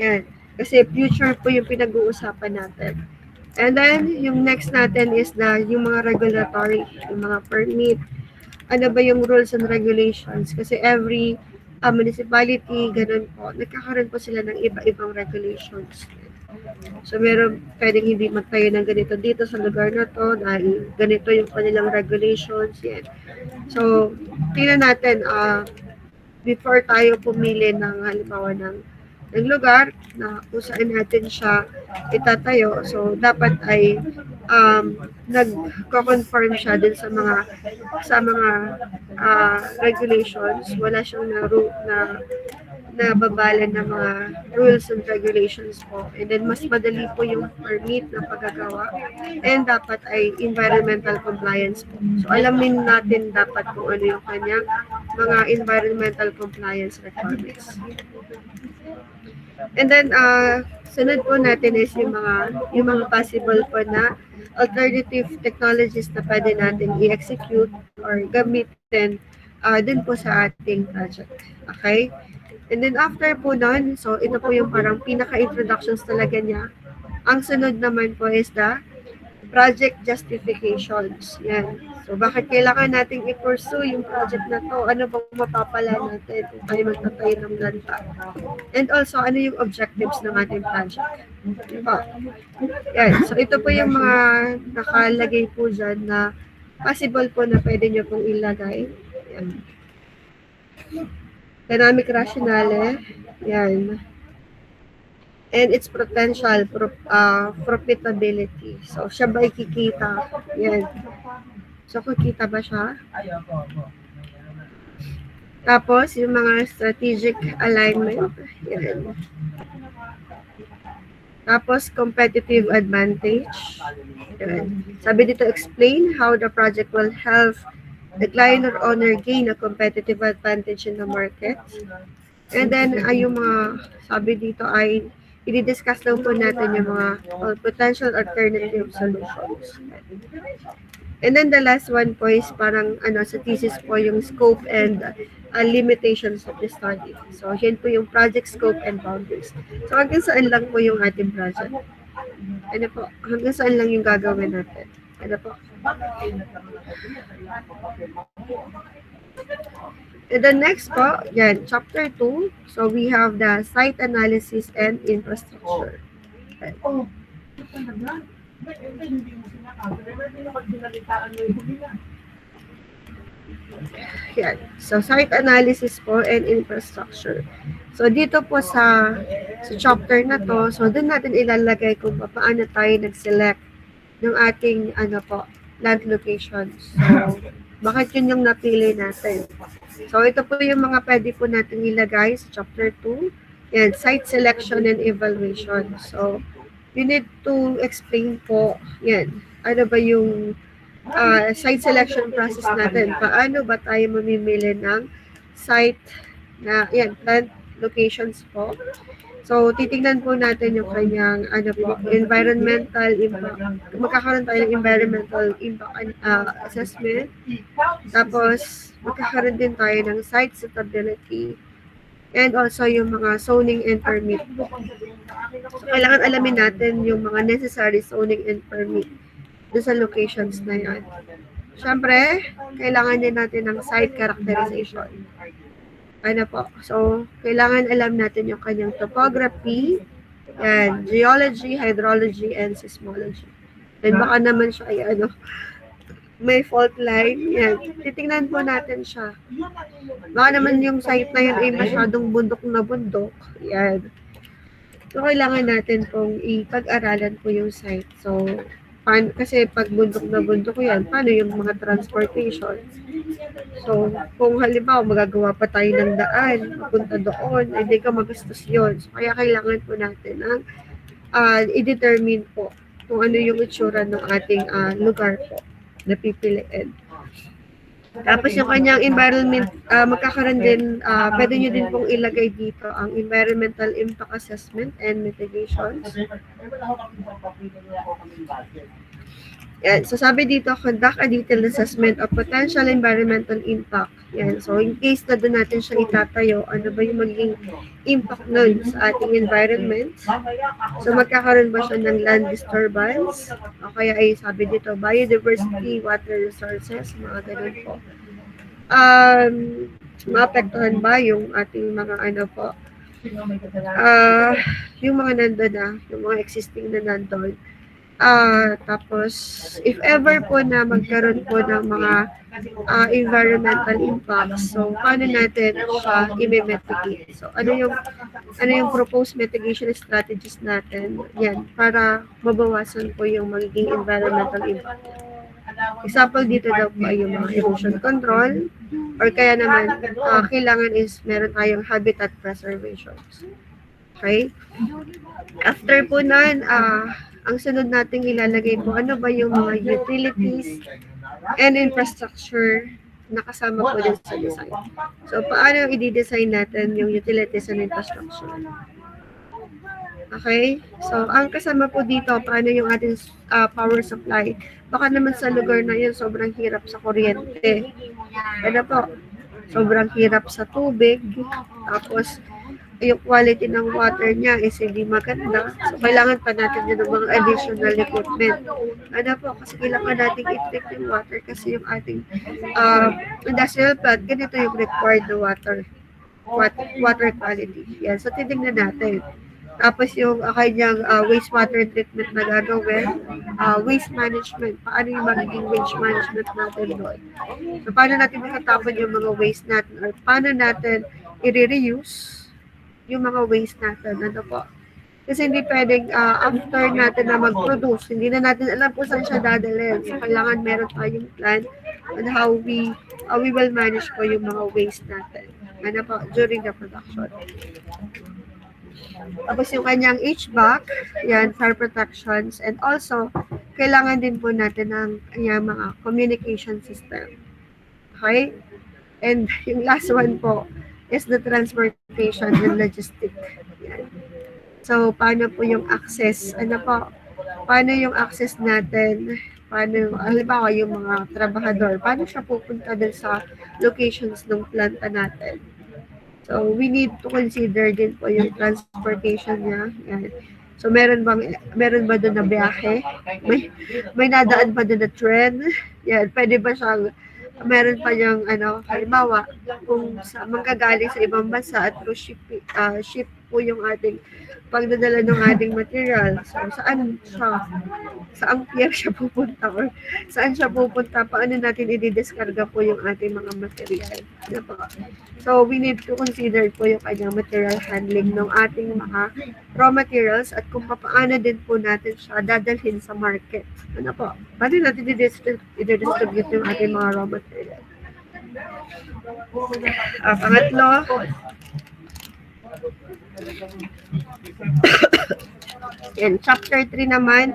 Yan. Kasi future po yung pinag-uusapan natin. And then, yung next natin is yung mga regulatory, yung mga permit, ano ba yung rules and regulations? Kasi every municipality, ganun po, nagkakaroon po sila ng iba-ibang regulations. So, meron pwedeng hindi magtayo ng ganito dito sa lugar na to dahil ganito yung kanilang regulations. Yan. So, tingnan natin, before tayo pumili ng halimbawa ng lugar na kung saan natin siya itatayo. So, dapat ay nag-confirm siya din sa mga regulations. Wala siyang nababalan ng mga rules and regulations po. And then, mas madali po yung permit na paggagawa. And dapat ay environmental compliance po. So, alamin natin dapat kung ano yung kanyang mga environmental compliance requirements. And then, sunod po natin is yung mga possible po na alternative technologies na pwede natin i-execute or gamitin din po sa ating project. Okay? And then after po nun, so ito po yung parang pinaka-introductions talaga niya. Ang sunod naman po is the project justifications. Yan. So bakit kailangan nating i-pursue yung project na to? Ano bang mapapala natin kung tayo magtatayo ng ganta? And also, ano yung objectives ng ating project? Diba? Yan. So ito po yung mga nakalagay po dyan na possible po na pwede nyo pong ilagay. Yan. Dynamic rationale. Yan. And its potential profitability. So, siya ba ikikita? Yan. So, kikita ba siya? Tapos, yung mga strategic alignment. Yan. Tapos, competitive advantage. Yan. Sabi dito, explain how the project will help the client or owner gain a competitive advantage in the market. And then, yung mga sabi dito ay i-discuss lang po natin yung mga potential alternative solutions. And then the last one po is parang sa thesis po yung scope and limitations of the study. So, yan po yung project scope and boundaries. So, hanggang saan lang po yung ating project? Ano po? Hanggang saan lang yung gagawin natin? Ano po? And the next po, yan, chapter 2. So, we have the site analysis and infrastructure. Hindi mo sinakaso. Hindi naman binalitaan mo yung huli na. Yan. So, site analysis po and infrastructure. So, dito po sa chapter na to, so doon natin ilalagay kung paano tayo nag-select ng ating land locations. So, bakit yun yung napili natin? So, ito po yung mga pwede po natin ilagay sa chapter 2. Yan, site selection and evaluation. So, you need to explain po, yan, ano ba yung site selection process natin. Paano ba tayo mamimili ng site na, yan, plant locations po. So, titingnan po natin yung kanyang environmental impact. Magkakaroon tayo ng environmental impact assessment. Tapos, magkakaroon din tayo ng site suitability. And also, yung mga zoning and permit. So, kailangan alamin natin yung mga necessary zoning and permit doon sa locations na yan. Siyempre, kailangan din natin ng site characterization. So, kailangan alam natin yung kanyang topography, yan, geology, hydrology, and seismology. And baka naman siya ay may fault line, yan. Titingnan po natin siya. Baka naman yung site na yun ay masyadong bundok na bundok, yan. So, kailangan natin pong ipag-aralan po yung site. So, kasi pag bundok na bundok yan, paano yung mga transportation? So, kung halimbawa magagawa pa tayo ng daan, papunta doon, hindi ka magastos yun. So, kaya kailangan po natin ang i-determine po kung ano yung itsura ng ating lugar po na pipiliin. Tapos yung kanyang environment, magkakaroon din, pwede nyo din pong ilagay dito ang environmental impact assessment and mitigations. Yan. So, sabi dito, conduct a detailed assessment of potential environmental impact. Yan. So, in case na doon natin siya itatayo, ano ba yung magiging impact nun sa ating environment? So, magkakaroon ba siya ng land disturbance? O kaya ay sabi dito, biodiversity, water resources, mga ganun po. Maapektuhan ba yung ating mga yung mga nandun yung mga existing na nandun? Tapos, if ever po na magkaroon po ng mga environmental impacts, so paano natin siya i-mitigate? So, ano yung proposed mitigation strategies natin? Yan, para mabawasan po yung magiging environmental impact. Example dito daw po ay yung mga erosion control, or kaya naman, kailangan is meron tayong habitat preservation. Okay? After po nun, ang sunod nating ilalagay po, ano ba yung mga utilities and infrastructure na kasama po din sa design. So, paano i-design natin yung utilities and infrastructure? Okay? So, ang kasama po dito, paano yung ating power supply. Baka naman sa lugar na yun, sobrang hirap sa kuryente. Ano po? Sobrang hirap sa tubig. Tapos, yung quality ng water niya is hindi maganda. So, kailangan pa natin yun ng mga additional equipment. Ano po, kasi kailangan natin i-treat yung water kasi yung ating industrial plant, ganito yung required na water quality. Yan. So, titignan natin. Tapos yung kanyang wastewater treatment na gagawin, waste management. Paano yung magiging waste management natin doon? So, paano natin makatapon yung mga waste natin or paano natin i-reuse yung mga waste natin, ano po. Kasi hindi pwedeng after natin na mag-produce, hindi na natin alam kung saan siya dadalhin. So, kailangan meron tayong plan on how we will manage po yung mga waste natin. Ano po, during the production. Tapos yung kanyang HVAC, yan, fire protections, and also, kailangan din po natin ng mga communication system. Okay? And yung last one po, is the transportation and logistic. Yan. So, paano po yung access? Ano po? Paano yung access natin? Paano, halimbawa, yung mga trabahador, paano siya pupunta din sa locations ng planta natin? So, we need to consider din po yung transportation niya. Yan. So, meron ba doon na biyahe? May nadaan ba doon na trend? Yan, pwede ba siyang meron pa niyang halimbawa, kung manggagaling sa ibang bansa at through ship po yung ating pagdadala ng ating material. So, saan pier siya pupunta or saan siya pupunta, paano natin i-discarga po yung ating mga material. Ano po? So, we need to consider po yung kanyang material handling ng ating mga raw materials at kung paano din po natin siya dadalhin sa market. Ano po? Paano natin i-distribute yung ating mga raw material. Pangatlo, yan, chapter 3 naman.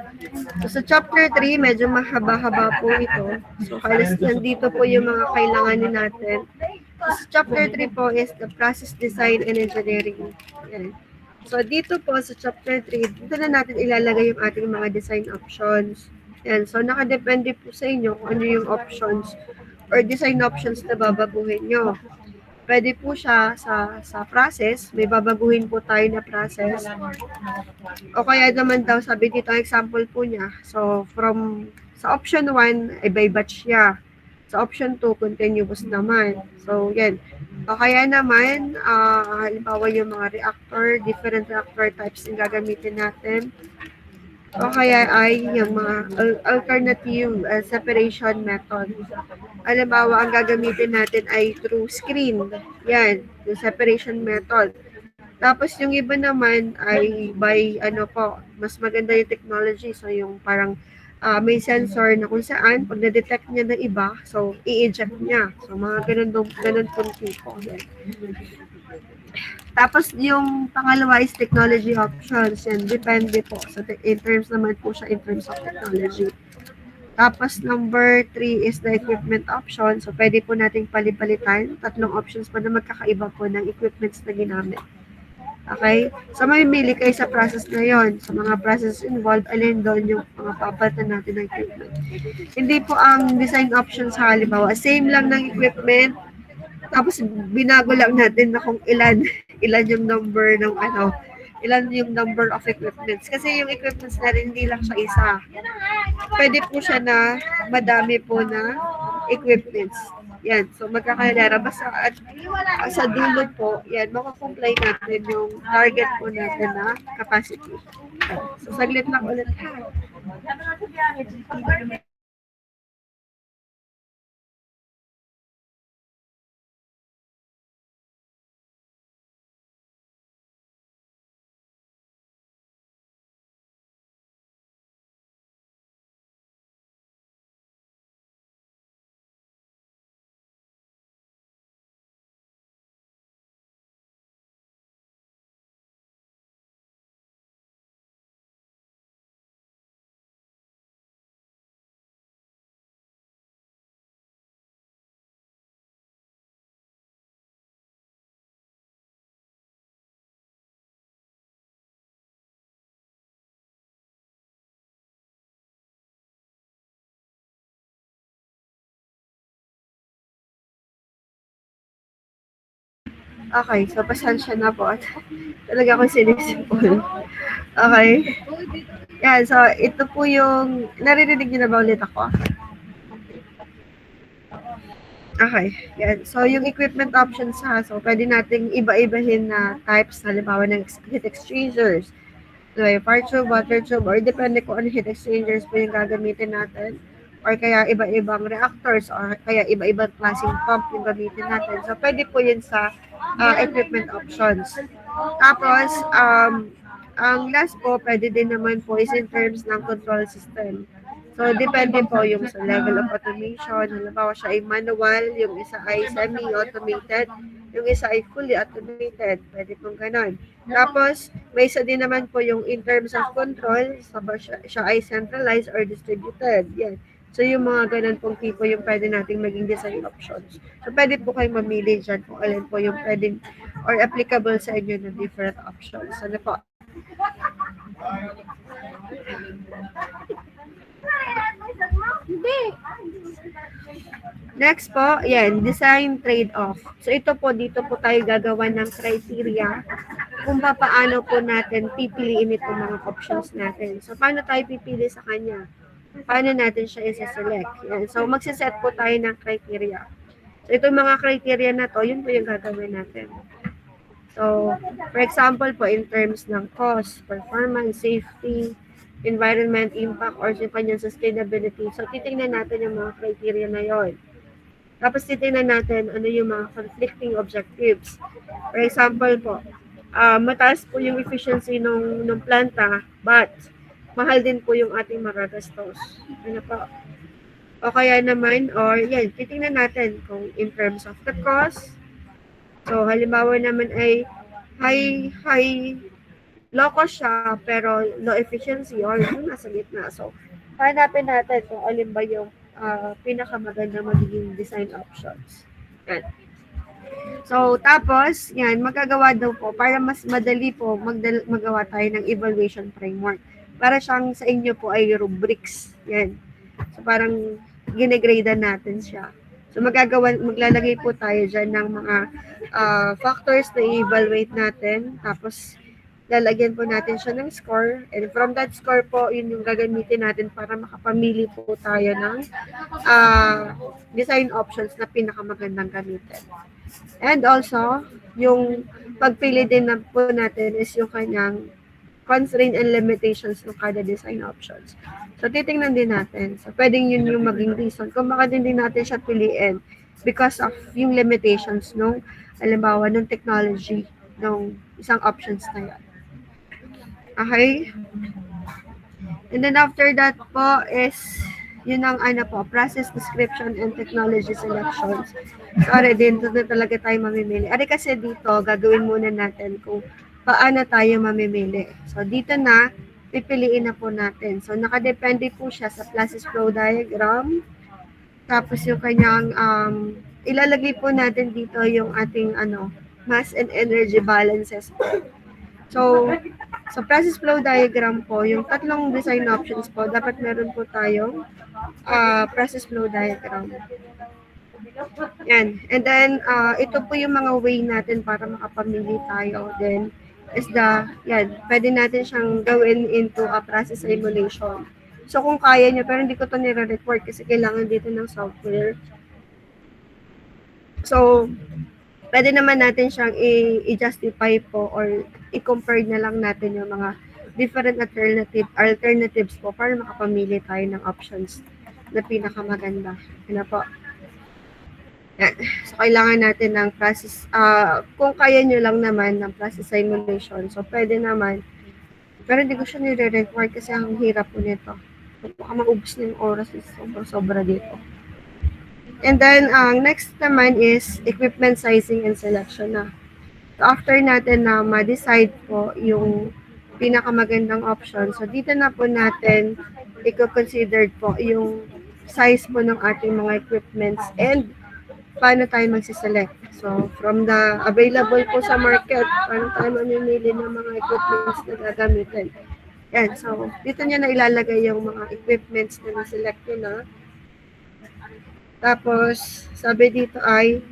So, sa chapter 3, medyo mahaba-haba po ito. So, halos nandito po yung mga kailanganin natin. So, sa chapter 3 po is the process design and engineering. Yan. So, dito po sa chapter 3, dito na natin ilalagay yung ating mga design options. Yan. So, nakadepende po sa inyo kung ano yung options or design options na babaguhin nyo. Pwede po siya sa process, may babaguhin po tayo na process. O kaya naman daw, sabi dito, ang example po niya. So, sa option 1, ay by batch siya. Sa option 2, continuous naman. So, yan. O kaya naman, halimbawa yung mga reactor, different reactor types yung gagamitin natin. O kaya ay yung mga alternative separation method. Halimbawa, ang gagamitin natin ay through screen. Yan, yung separation method. Tapos yung iba naman ay by mas maganda yung technology. So yung parang may sensor na kung saan pag na-detect niya ng iba, so i-eject niya. So mga ganun pong tipo. Tapos yung pangalawa is technology options. Yan, depende po. So in terms naman po siya in terms of technology. Tapos number 3 is the equipment option. So pwede po nating palipalitan. 3 options po na magkakaiba po ng equipments na ginamit. Okay? So mamimili kayo sa process na yon. Sa mga process involved, alin doon yung mga papalitan natin ng equipment. Hindi po ang design options halimbawa. Same lang ng equipment. Tapos binago lang natin na kung ilan yung number ng ilan yung number of equipments. Kasi yung equipments na rin, hindi lang siya isa. Pwede po siya na madami po na equipments. Yan. So, magkakalara. Basta at sa dulo po, yan, makakomply natin yung target po natin na capacity. So, saglit lang ulit. Okay, so pasensya na po. Talaga ako sinisipon. Okay. Yan, so ito po yung, naririnig niyo na ba ulit ako? Okay, yan. So yung equipment options ha, so pwede nating iba-ibahin na types, halimbawa ng heat exchangers. So, fire tube, water tube, or depende kung ano heat exchangers po yung gagamitin natin. Or kaya iba-ibang reactors, or kaya iba-ibang klaseng pump yung gamitin natin. So, pwede po yun sa equipment options. Tapos, ang last po, pwede din naman po is in terms ng control system. So, depende po yung sa level of automation. Halimbawa siya ay manual, yung isa ay semi-automated, yung isa ay fully automated. Pwede pong ganon. Tapos, may isa din naman po yung in terms of control, siya ay centralized or distributed. Yan. So, yung mga ganun pong tipo yung pwede nating maging design options. So, pwede po kayong mamili dyan kung alin po yung pwede or applicable sa inyo na different options. Ano po? Next po, yan, design trade-off. So, ito po, dito po tayo gagawa ng criteria kung paano po natin pipiliin itong mga options natin. So, paano tayo pipili sa kanya? Paano natin siya isa-select? Yan. So, magsiset po tayo ng criteria. So, itong mga criteria na to, yun po yung gagawin natin. So, for example po, in terms ng cost, performance, safety, environment, impact, or yung kanyang sustainability. So, titingnan natin yung mga criteria na yon. Tapos, titingnan natin ano yung mga conflicting objectives. For example po, mataas po yung efficiency ng planta, but mahal din po yung ating magagastos. Ano po? O kaya naman, or yan, titingnan natin kung in terms of the cost. So, halimbawa naman ay low cost siya, pero low efficiency or yung nasa gitna. So, hanapin natin kung alin ba yung pinakamaganda magiging design options. Yan. So, tapos, yan, magagawa daw po, para mas madali po magawa tayo ng evaluation framework. Para siyang sa inyo po ay rubrics. Yan. So, parang ginegrade natin siya. So, maglalagay po tayo dyan ng mga factors na i-evaluate natin. Tapos, lalagyan po natin siya ng score. And from that score po, yun yung gagamitin natin para makapamili po tayo ng design options na pinakamagandang gamitin. And also, yung pagpili din na po natin is yung kanyang constraint and limitations ng kada design options. So, titingnan din natin. So, pwedeng yun yung maging reason kung baka din natin siya piliin because of yung limitations nung, halimbawa, ng technology ng isang options na yan. Okay? And then after that po is, yun ang process description and technology selections. Sorry din, doon talaga tayo mamimili. Ari kasi dito, gagawin muna natin kung paano tayo mamimili. So, dito na, pipiliin na po natin. So, nakadepende po siya sa process flow diagram. Tapos yung kanyang, ilalagay po natin dito yung ating, mass and energy balances po. So, sa process flow diagram po, yung tatlong design options po, dapat meron po tayong process flow diagram. Yan. And then, ito po yung mga way natin para makapamili tayo. Then, is pwede natin siyang gawin into a process simulation. So, kung kaya nyo, pero hindi ko ito nire-report kasi kailangan dito ng software. So, pwede naman natin siyang i-justify po or i-compare na lang natin yung mga different alternatives po para makapamili tayo ng options na pinakamaganda. Ano po? Yan. So, kailangan natin ng process, kung kaya nyo lang naman ng process simulation, so pwede naman, pero hindi ko siya nire-require kasi ang hirap po nito. Baka maubos na yung oras, sobra dito. And then, next naman is equipment sizing and selection na. So, after natin na ma-decide po yung pinakamagandang option, so dito na po natin i-consider po yung size po ng ating mga equipments and paano tayo magsiselect. So, from the available po sa market, paano tayo mamimili ng mga equipments na gagamitin. Yan. So, dito niya na ilalagay yung mga equipments na na-select nyo na. Tapos, sabi dito ay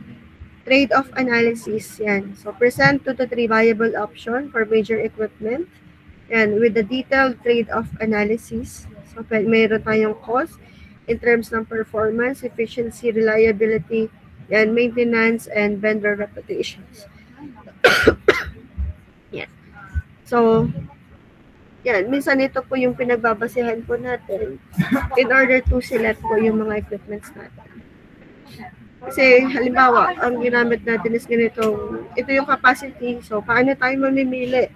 trade-off analysis. Yan. So, present 2 to 3 viable option for major equipment. Yan. With the detailed trade-off analysis. So, mayroon tayong cost in terms ng performance, efficiency, reliability, and maintenance, and vendor reputations. Yan. So, yan. Minsan ito po yung pinagbabasehan po natin in order to select po yung mga equipments natin. Kasi, halimbawa, ang ginamit natin is ganito, ito yung capacity. So, paano tayo mamimili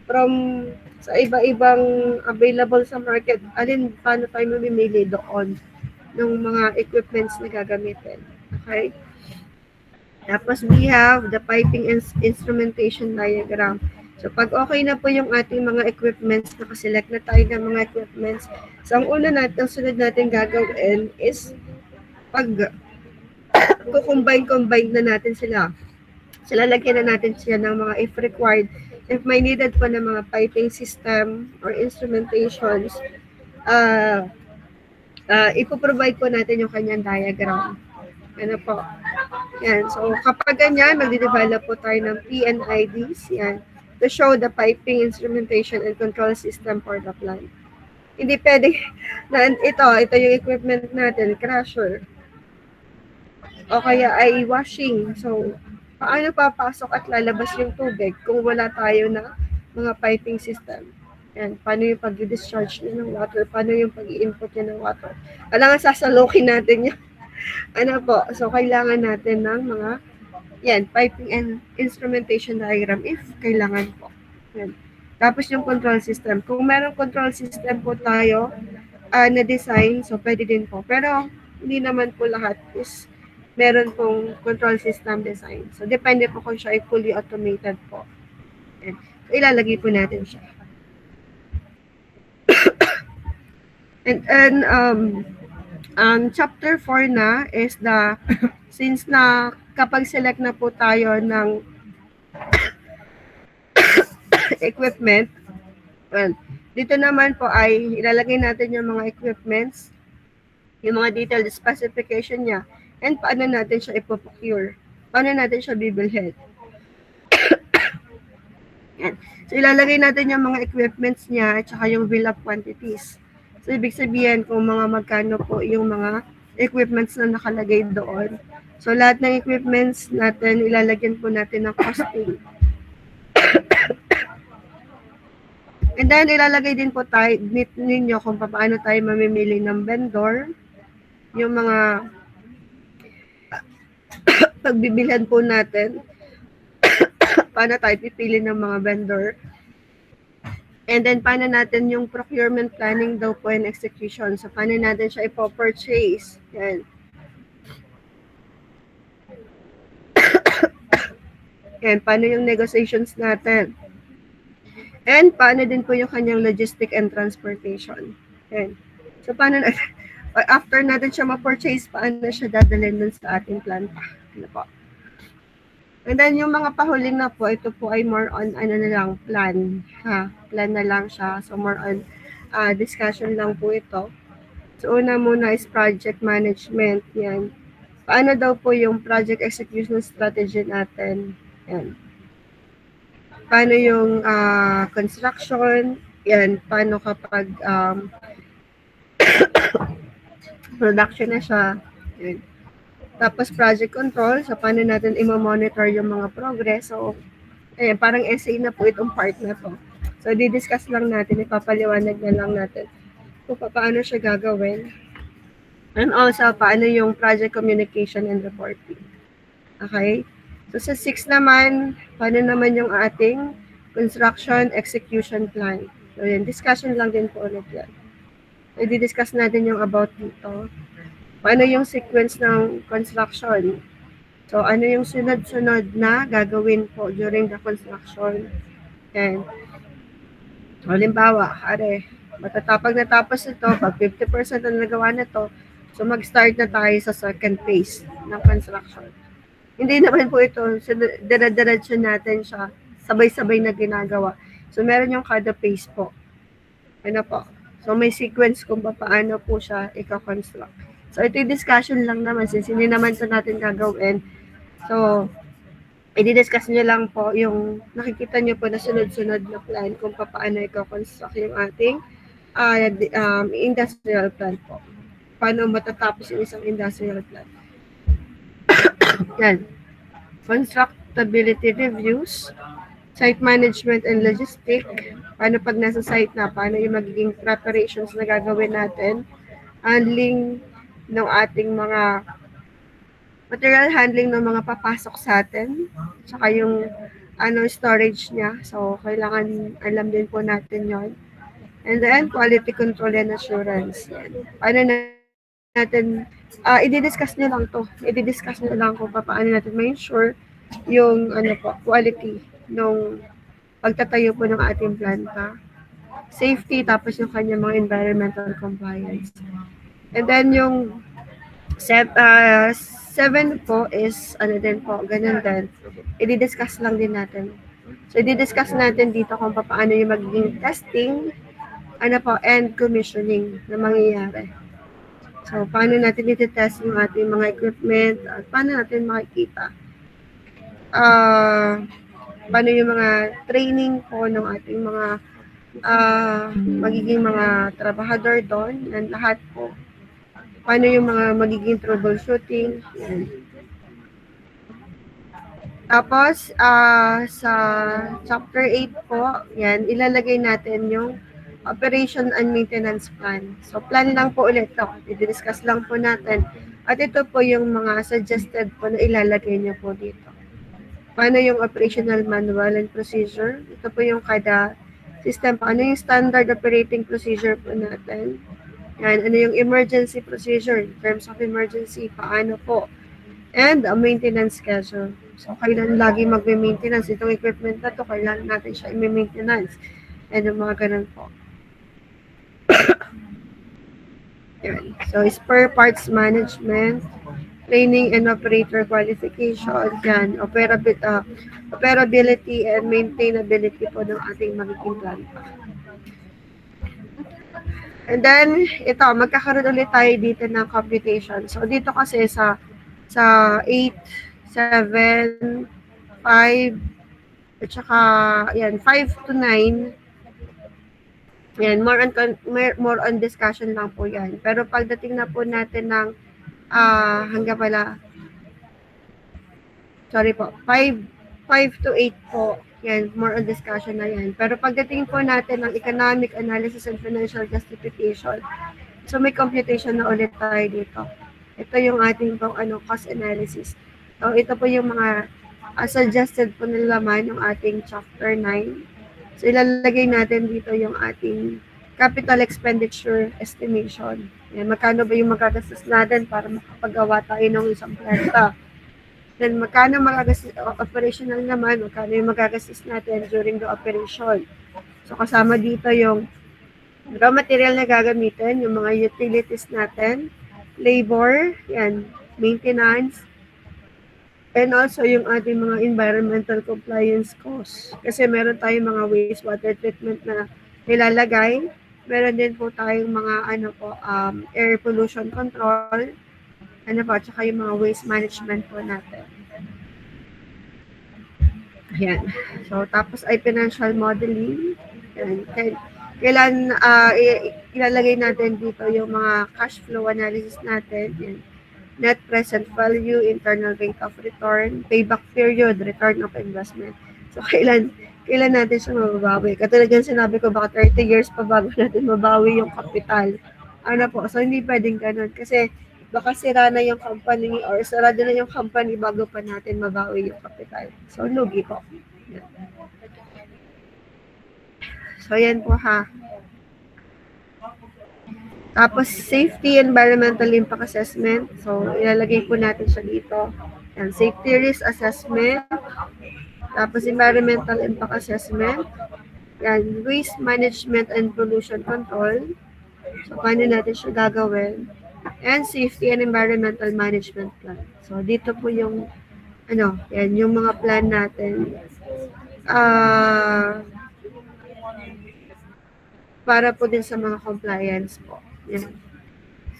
from sa iba-ibang available sa market? Paano tayo mamimili doon ng mga equipments na gagamitin? Okay? Tapos, we have the piping and instrumentation diagram. So, pag okay na po yung ating mga equipments, nakaselect na tayo ng mga equipments, so, ang sunod natin gagawin is kukombine na natin sila. So, lalagyan na natin siya ng mga if required, if may needed pa ng mga piping system or instrumentations, ipoprovide po natin yung kanyang diagram. Ano po? Yan. So, kapag ganyan, magde-develop po tayo ng PNIDs, yan, to show the piping, instrumentation, and control system for the plant. Hindi pwede na ito yung equipment natin, crusher. O kaya ay washing. So, paano papasok at lalabas yung tubig kung wala tayo na mga piping system. Yan, paano yung pag-discharge niya ng water, paano yung pag-i-input niya ng water. Kailangan sasalokin natin yung ano po, so kailangan natin ng mga piping and instrumentation diagram if kailangan po. Yan. Tapos yung control system. Kung meron control system po tayo na design, so pwede din po. Pero hindi naman po lahat is meron pong control system design. So depende po kung siya ay fully automated po. Yan. So, ilalagay po natin siya. And ang chapter 4 na is since na kapag select na po tayo ng equipment, well, dito naman po ay ilalagay natin yung mga equipments, yung mga detailed specification niya, and paano natin siya ipo-procure, paano natin siya bibilhin. Yan. So ilalagay natin yung mga equipments niya at saka yung bill of quantities. So, ibig sabihin kung mga magkano po yung mga equipments na nakalagay doon. So, lahat ng equipments natin, ilalagyan po natin ng costing. And then, ilalagay din po tayo, ninyo kung paano tayo mamimili ng vendor. Yung mga pagbibilhan po natin. Paano tayo pipili ng mga vendor. And then, paano natin yung procurement planning daw po and execution. So, paano natin siya ipo-purchase. Yan. Yan, paano yung negotiations natin. And, paano din po yung kanyang logistic and transportation. Yan. So, paano natin, after natin siya ma-purchase, paano siya dadalhin dun sa ating planta. Ano po. And then, yung mga pahuling na po, ito po ay more on, plan. Plan na lang siya. So, more on discussion lang po ito. So, una muna is project management. Yan. Paano daw po yung project execution strategy natin? Yan. Paano yung construction? Yan. Paano kapag production na siya? Yan. Tapos project control, so paano natin i-monitor yung mga progress. So, parang essay na po itong part na to. So, di-discuss lang natin, ipapaliwanag na lang natin kung paano siya gagawin. And also, paano yung project communication and reporting. Okay? So, sa 6 naman, paano naman yung ating construction execution plan. So, yun, discussion lang din po ulit yan. So, di-discuss natin yung about dito. Paano yung sequence ng construction? So, ano yung sunod-sunod na gagawin po during the construction? And, halimbawa, matatapag natapos ito, pag 50% na nagawa na to, so mag-start na tayo sa second phase ng construction. Hindi naman po ito, dire-diretso natin siya, sabay-sabay na ginagawa. So, meron yung kada phase po. Ano po? So, may sequence kung paano po siya i-construct. So, ito yung discussion lang naman since hindi naman ito natin gagawin. So, i-discuss nyo lang po yung nakikita nyo po na sunod-sunod na plan kung paano i-construct yung ating industrial plan po. Paano matatapos yung isang industrial plan. Yan. Constructability reviews, site management and logistic, paano pag nasa site na, paano yung magiging preparations na gagawin natin, handling ng ating mga material handling ng mga papasok sa atin, saka yung storage niya. So, kailangan alam din po natin yon. And then, quality control and assurance. Yan. Paano natin, i-discuss nyo lang to. I-discuss nyo lang kung paano natin ma-ensure yung quality ng pagtatayo po ng ating planta. Safety, tapos yung kanyang mga environmental compliance. And then yung 7 po is, din po, ganun din. I-discuss lang din natin. So, i-discuss natin dito kung paano yung magiging testing, and commissioning na mangyayari. So, paano natin iti-test yung ating mga equipment, at paano natin makikita. Paano yung mga training po ng ating mga magiging mga trabahador doon, and lahat po. Paano yung mga magiging troubleshooting. Yan. Tapos, sa chapter 8 po, yan, ilalagay natin yung operation and maintenance plan. So, plan lang po ulit to. I-discuss lang po natin. At ito po yung mga suggested po na ilalagay niyo po dito. Paano yung operational manual and procedure? Ito po yung kada system. Ano yung standard operating procedure po natin? Yan, ano yung emergency procedure in terms of emergency? Paano po? And a maintenance schedule. So, kailan lagi magme-maintenance? Itong equipment na to, kailan natin siya i-maintenance? And yung mga ganun po. Yan. So, spare parts management, training and operator qualification, yan, operability and maintainability po ng ating magiging planta. And then, ito, magkakaroon ulit tayo dito ng computation. So, dito kasi sa 8, 7, 5, at saka, yan, 5 to 9, yan, more on discussion lang po yan. Pero pagdating na po natin ng, hanggang pala, sorry po, 5 to 8 po, yan, more on discussion na yan. Pero pagdating po natin ng economic analysis and financial justification, so may computation na ulit tayo dito. Ito yung ating pong cost analysis. So, ito po yung mga suggested po na laman ng ating chapter 9. So, ilalagay natin dito yung ating capital expenditure estimation. Yan, magkano ba yung magagastos natin para makapagawa tayo ng isang planta. Then, magkano magagastos operational naman, magkano yung magagastos natin during the operation. So, kasama dito yung raw material na gagamitin, yung mga utilities natin, labor, yan, maintenance, and also yung ating mga environmental compliance costs. Kasi meron tayong mga wastewater treatment na nilalagay. Meron din po tayong mga air pollution control, at saka yung mga waste management po natin. Ayan. So, tapos ay financial modeling. Ayan. Kailan ilalagay natin dito yung mga cash flow analysis natin, yan. Net present value, internal rate of return, payback period, return of investment. So, kailan natin siya mababawi? Katulad yung sinabi ko, baka 30 years pa bago natin mabawi yung capital. So hindi pwedeng ganun. Kasi baka sira na yung company or sarado na yung company bago pa natin mabawi yung capital. So, lugi po. Yan. So, yan po ha. Tapos, safety environmental impact assessment. So, ilalagay po natin siya dito. Yan, safety risk assessment. Tapos, environmental impact assessment. Yan, waste management and pollution control. So, paano natin siya gagawin? And safety and environmental management plan. So, dito po yung, yan, yung mga plan natin. Para po din sa mga compliance po. Yan.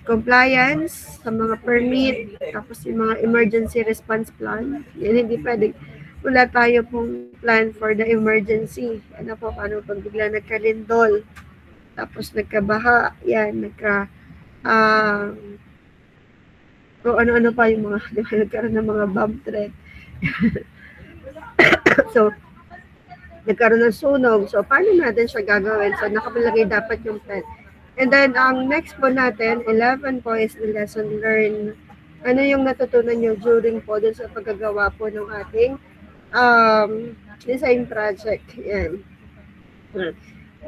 Compliance sa mga permit, tapos yung mga emergency response plan. Yan, hindi pwedeng wala tayo pong plan for the emergency. Paano pag bigla nagkalindol, tapos nagkabaha, yan, kung ano-ano pa yung mga, nagkaroon ng mga bomb threat. So, nagkaroon ng sunog. So, paano natin siya gagawin? So, nakapalagay dapat yung plan. And then, ang next po natin, 11 po is the lesson learned. Ano yung natutunan nyo during po dun sa paggagawa po ng ating design project. Yan.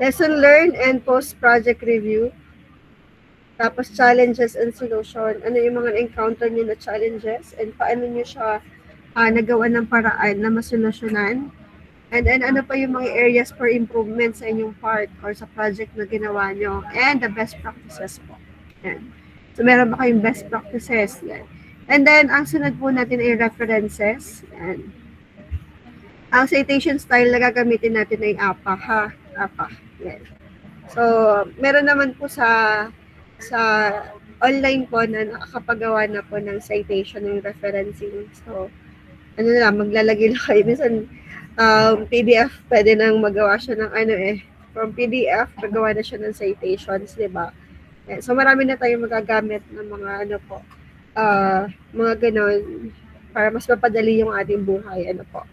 Lesson learned and post-project review. Tapos, challenges and solution. Ano yung mga encounter nyo na challenges and paano nyo siya nagawa ng paraan na masolusyonan. And then, ano pa yung mga areas for improvement sa inyong part or sa project na ginawa nyo. And the best practices po. Yan. So, meron ba kayong best practices? Yan. And then, ang sunod po natin ay references. Yan. Ang citation style na gagamitin natin ay APA, ha? APA. Yan. So, meron naman po sa online po na nakakapagawa na po ng citation, ng referencing. So, maglalagay lang kayo. Minsan, PDF, pwede nang magawa siya ng from PDF, magawa na siya ng citations, di ba? So, marami na tayong magagamit ng mga mga ganon. para mas mapadali yung ating buhay. Ano po.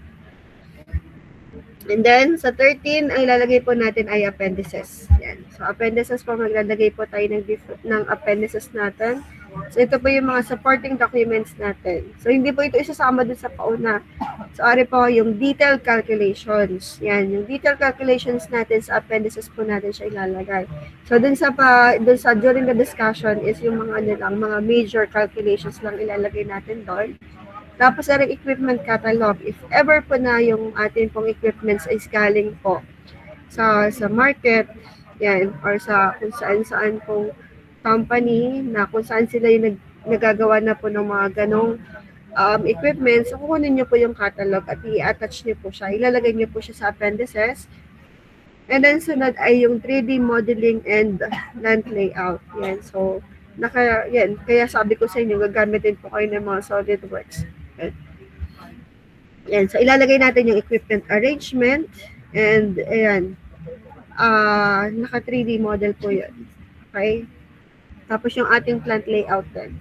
And then, sa 13, ang ilalagay po natin ay appendices. Yan. So, appendices po, maglalagay po tayo ng appendices natin. So, ito po yung mga supporting documents natin. So, hindi po ito isasama dun sa pauna. So, ari po yung detailed calculations. Yan, yung detailed calculations natin sa appendices po natin siya ilalagay. So, dun sa during the discussion is yung mga mga major calculations lang ilalagay natin doon. Tapos, ang equipment catalog, if ever po na yung ating pong equipments is galing po sa market, yan, or sa kung saan pong company na kung saan sila yung nagagawa na po ng mga ganong equipment, so kukunin nyo po yung catalog at i-attach nyo po siya. Ilalagay nyo po siya sa appendices. And then, sunod ay yung 3D modeling and land layout. Yan, so, kaya sabi ko sa inyo, gagamitin po kayo ng mga SolidWorks. Yan, so ilalagay natin yung equipment arrangement and ayan, naka 3D model po yun. Okay? Tapos yung ating plant layout din.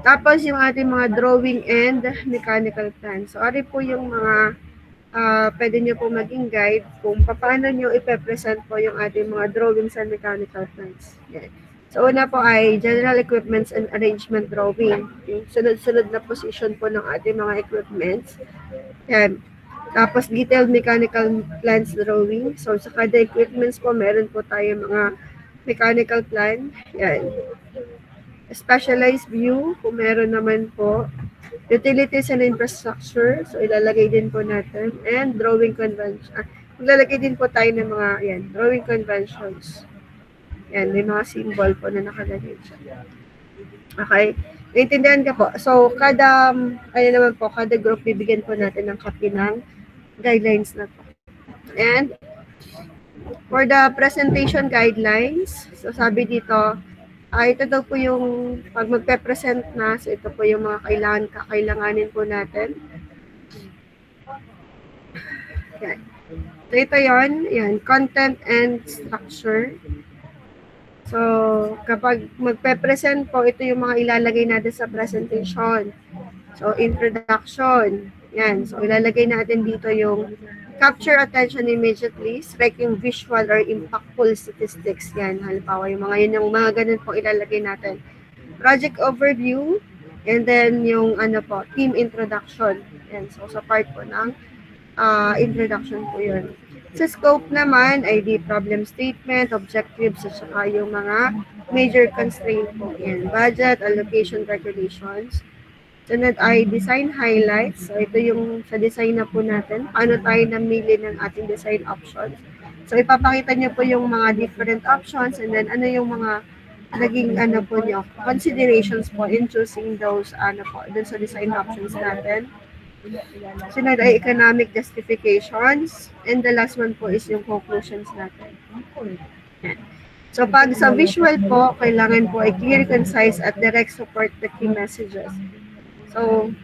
Tapos yung ating mga drawing and mechanical plan. So, ari po yung mga pwede nyo po maging guide kung paano nyo ipepresent po yung ating mga drawings and mechanical plans. Yan. So, una po ay general equipments and arrangement drawing. Yung sunod-sunod na position po ng ating mga equipments. Yan. Tapos, detailed mechanical plans drawing. So, sa kada equipments po, meron po tayo mga mechanical plan. Yan. Specialized view, kung meron naman po. Utilities and infrastructure. So, ilalagay din po natin. And drawing convention. Maglalagay din po tayo ng mga, drawing conventions. Yan, may mga symbol po na nakalagay siya. Okay? Naintindihan ka po. So, kada group, bibigyan po natin ng copy ng guidelines na po. And, for the presentation guidelines, so sabi dito, ito daw po yung, pag magpe-present na, so ito po yung mga kakailanganin po natin. Yan. So, ito yan, content and structure. So, kapag magpe-present po, ito yung mga ilalagay natin sa presentation. So, introduction. Yan. So, ilalagay natin dito yung capture attention immediately, striking visual or impactful statistics. Yan. Halimbawa, yung mga ganun po ilalagay natin. Project overview, and then yung team introduction. Yan. So, sa part po ng introduction po yun. Sa scope naman ay the problem statement, objectives, at saka yung mga major constraint po. Yan, budget, allocation, regulations. Sunod ay design highlights. So, ito yung sa design na po natin. Paano tayo namili ng ating design options. So, ipapakita niyo po yung mga different options and then ano yung mga naging po nyo, considerations po in choosing those dun sa design options natin. Sunod ay economic justifications. And the last one po is yung conclusions natin. So, pag sa visual po, kailangan po ay clear, concise, at direct support the key messages. So,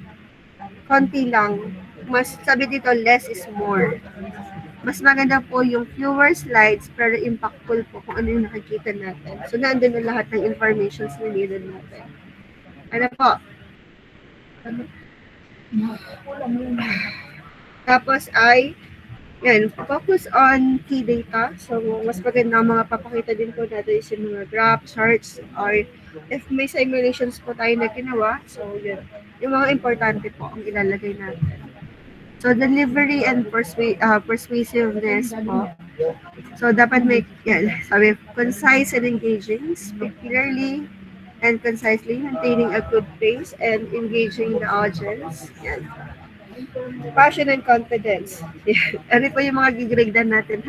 konti lang. Mas, sabi dito, less is more. Mas maganda po yung fewer slides pero impactful po kung ano yung nakikita natin. So, nandun na lahat ng informations na needed natin. Ano po? Tapos ay, focus on key data. So, mas maganda mga papakita din po natin is yung mga graph, charts, or if may simulations po tayo na ginawa, so yun, yung mga importante po ang ilalagay natin. So, delivery and persuasiveness po. So, dapat sabi, concise and engaging, speak clearly and concisely, maintaining a good pace and engaging the audience. Yan. Passion and confidence. Ano po yung mga gigradean natin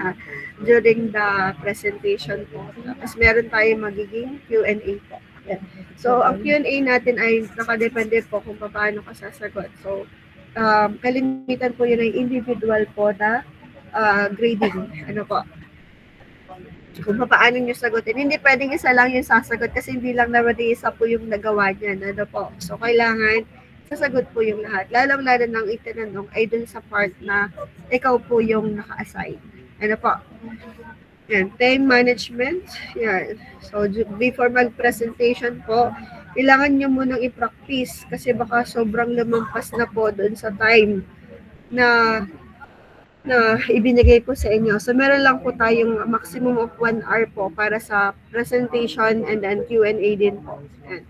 during the presentation po. Tapos meron tayong magiging Q&A po. Yan. So, ang Q&A natin ay nakadepende po kung paano ka sasagot. So, kalimitan po yun ay individual po na grading. Ano po? Kung paano nyo sagutin. Hindi pwedeng isa lang yung sasagot kasi hindi lang naman isa po yung nagawa niyan. Ano po? So, kailangan sasagot po yung lahat. Lalong-lalo nang itinanong ay dun sa part na ikaw po yung naka-assign. Ano po? Yan. Time management. Yan. So, before mag-presentation po, kailangan nyo munang i-practice kasi baka sobrang lumampas na po doon sa time na ibinigay po sa inyo. So, meron lang po tayong maximum of 1 hour po para sa presentation and then Q&A din po. Yan.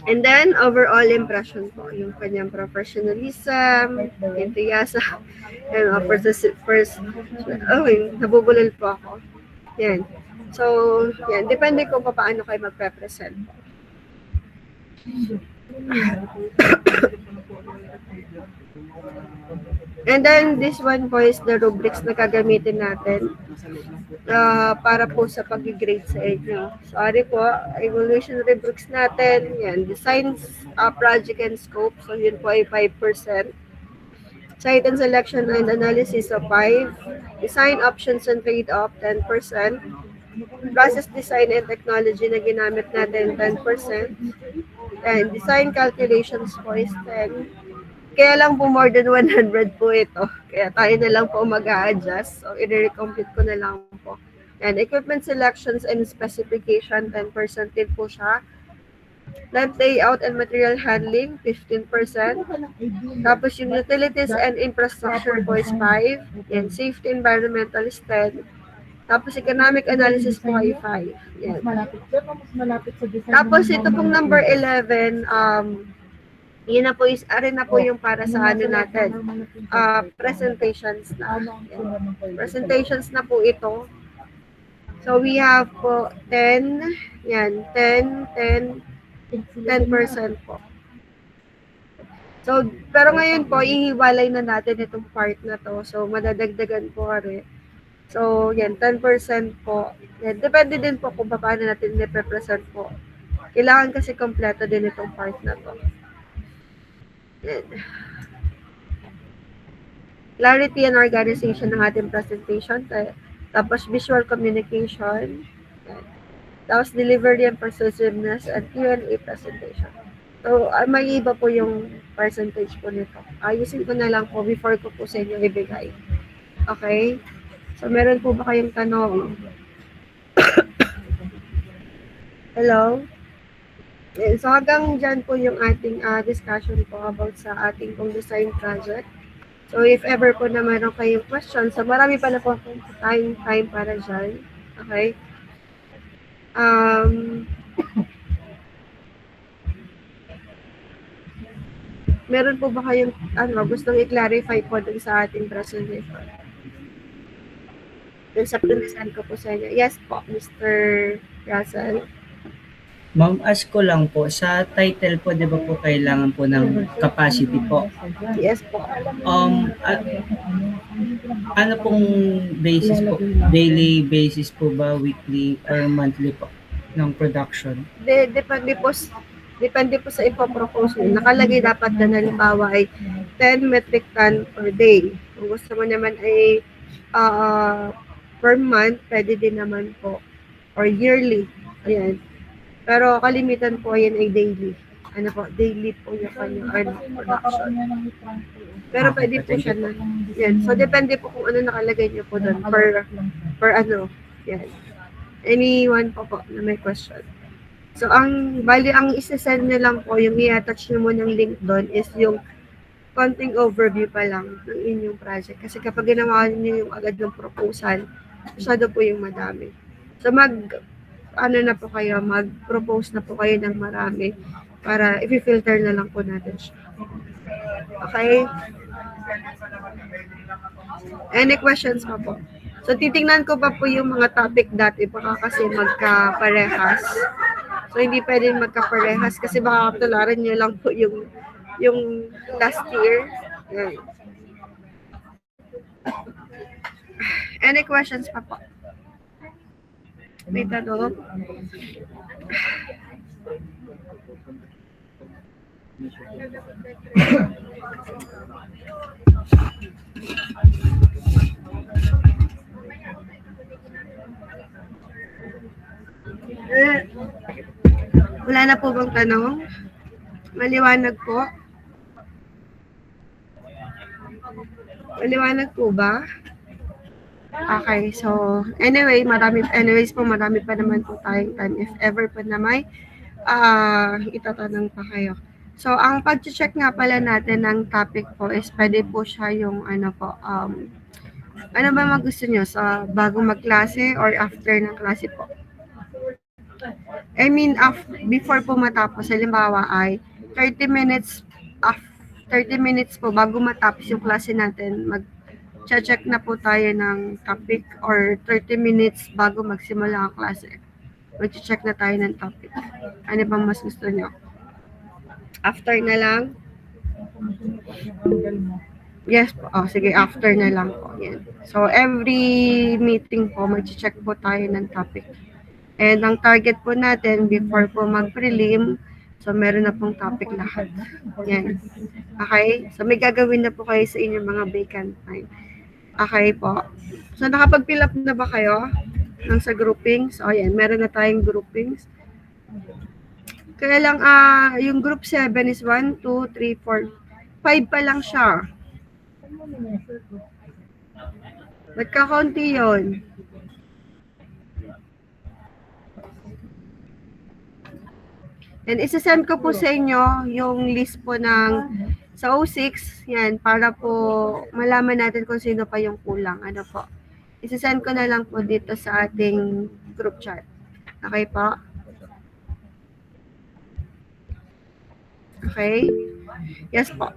And then, overall impression po, yung kanyang professionalism, enthusiasm, and nabubulol po ako. Yan. So, yan. Depende kung paano kayo magpe-present po. And then, this one po is the rubrics na gagamitin natin para po sa pag-grade sa inyo. Sorry po, evaluation rubrics natin, yan, designs, project and scope, so yun po ay 5%. Site and selection and analysis of 5%. Design options and trade-off, 10%. Process design and technology na ginamit natin, 10%. And design calculations po is 10%. Kaya lang po more than 100 po ito. Kaya tayo na lang po mag-a-adjust. So, i-recomplete ko na lang po. And equipment selections and specification, 10% din po siya. Plant layout and material handling, 15%. Tapos yung utilities and infrastructure po is 5%. Yan, safety environmental is 10%. Tapos economic analysis po ay 5%. Yan. Mas malapit sa design. Tapos ito pong number 11, yun na po is, arin na po yung para sa ano natin, presentations na. Yan. Presentations na po ito. So, we have po 10, yan, 10% po. So, pero ngayon po, ihiwalay na natin itong part na to. So, madadagdagan po rin. So, yan, 10% po. Yan, depende din po kung paano natin i-present po. Kailangan kasi kompleto din itong part na to. Clarity and organization ng ating presentation. Tapos visual communication. Tapos delivery and persuasiveness and Q&A presentation. So, may iba po yung percentage po nito. Ayusin ko na lang po before ko po sa inyo ibigay. Okay? So, meron po ba kayong tanong? Hello? So hanggang dyan po yung ating discussion po about sa ating pong design project. So if ever po na meron kayong questions, so marami pala po time para dyan. Okay? Meron po ba kayong gustong i-clarify po dun sa ating presentation? Dun sa pinag ko po sa inyo. Yes po, Mr. Russell. Ma'am, ask ko lang po, sa title po, di ba po kailangan po ng capacity po? Yes po. Ano pong basis po? Daily basis po ba, weekly or monthly po ng production? Depende po sa ipopropose mo. Nakalagay dapat na halimbawa ay 10 metric ton per day. Kung gusto mo naman ay per month, pwede din naman po. Or yearly. Ayan. Pero kalimitan po yan ay daily. Ano po, daily po yung kanyang production. Pero pwede po siya na. Yan. So, depende po kung ano nakalagay niyo po doon per ano. Yan. Anyone po na may question. So, ang isa-send na lang po, yung i-attach nyo mo ng link doon is yung konting overview pa lang ng inyong project. Kasi kapag ginawa niyo yung agad ng proposal, masyado po yung madami. So, mag-propose na po kayo ng marami para i-filter na lang po natin siya. Okay? Any questions pa po? So, titingnan ko pa po yung mga topic dati baka kasi magkaparehas. So, hindi pwedeng magkaparehas kasi baka kapitularan nyo lang po yung last year. Yan. Any questions pa po? May tanong? Wala na po bang tanong? Maliwanag po? Maliwanag po ba? Okay, so anyway, marami pa naman po tayong time. If ever po na may itatanong pa kayo. So, ang pag-check nga pala natin ng topic po is pwede po siya yung ano po, ano ba gusto nyo? Sa bago magklase or after ng klase po? I mean, before po matapos, halimbawa ay 30 minutes 30 minutes po bago matapos yung klase natin, mag-check na po tayo ng topic or 30 minutes bago magsimula ang klase. Mag-check na tayo ng topic. Ano bang mas gusto nyo? After na lang? Yes po. Oh, sige, after na lang po. Yan. So, every meeting po, mag-check po tayo ng topic. And ang target po natin, before po mag-prelim, so meron na pong topic lahat. Yan. Okay? So, may gagawin na po kayo sa inyong mga vacant time. Okay po. So, nakapag-fill up na ba kayo? Nang sa groupings? O, yan. Meron na tayong groupings. Kaya lang, yung group 7 is 1, 2, 3, 4. 5 pa lang siya. Ba't kakaunti yun? And isa-send ko po sa inyo yung list po ng sa O6, yan, para po malaman natin kung sino pa yung kulang. Ano po? Isa-send ko na lang po dito sa ating group chat. Okay po? Okay? Yes po.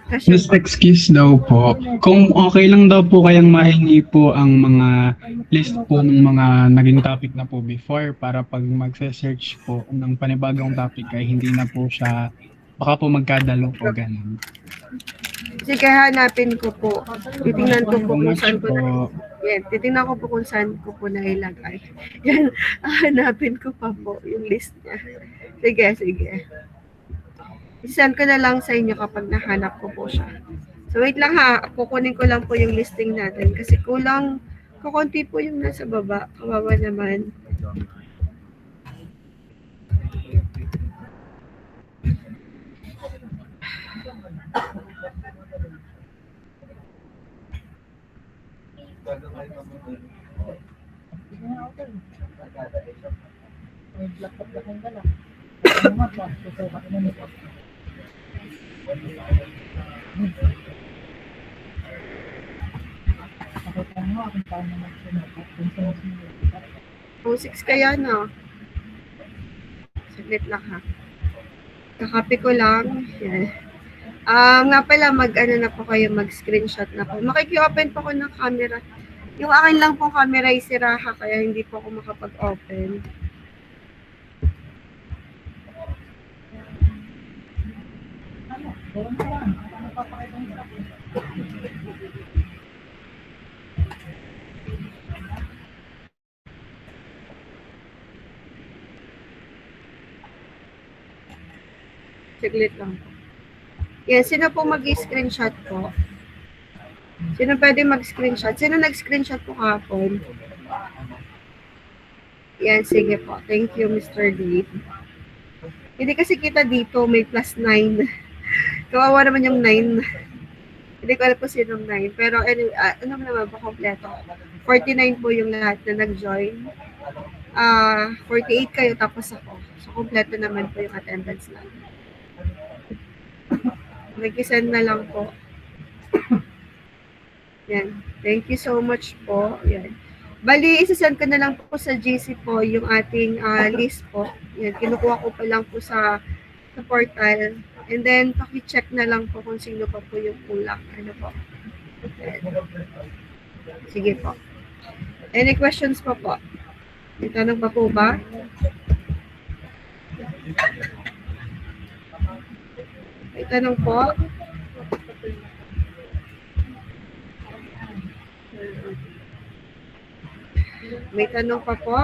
Kasi Just excuse daw po, kung okay lang daw po kayang mahingi po ang mga list po ng mga naging topic na po before para pag magse-search po ng panibagong topic ay hindi na po siya, baka po magkadalo po ganun. sige, hanapin ko po. Titingnan ko po kung Much saan ko na. po. Yan, titingnan ko po kung saan ko po nailagay. Yan, hanapin ko pa po yung list niya. Sige, sige. Isend ko na lang sa inyo kapag nahanap ko po siya. So wait lang ha, kukunin ko lang po yung listing natin kasi kulang, kukunti po yung nasa baba. Kawawa naman. O6 kaya no? Saglit lang ha. Kakapi ko lang. Yan. Nga pala, mag-ano na po kayo, mag-screenshot na po. Makiki-open po ko ng camera. Yung akin lang pong camera ay siraha, kaya hindi po ako makapag-open. Saglit lang po. Yan, sino po mag-screenshot po? Sino pwede mag-screenshot? Sino nag-screenshot po kahapon? Yan, sige po. Thank you, Mr. Dave. Hindi kasi kita dito, may plus 9. Kawawa naman yung 9. Hindi ko alam po sinong 9. Pero anyway, ano naman po, kompleto. 49 po yung lahat na nag-join. 48 kayo tapos ako. So, kompleto naman po yung attendance natin. Nag-send na lang po. Yan. Thank you so much po. Yan. Bali, isasend ko na lang po sa GC po yung ating list po. Yan. Kinukuha ko pa lang po sa portal. And then, paki-check na lang po kung sino pa po yung kulang. Ano po. Yan. Sige po. Any questions pa po? May tanong pa po ba? May tanong po? May tanong pa po?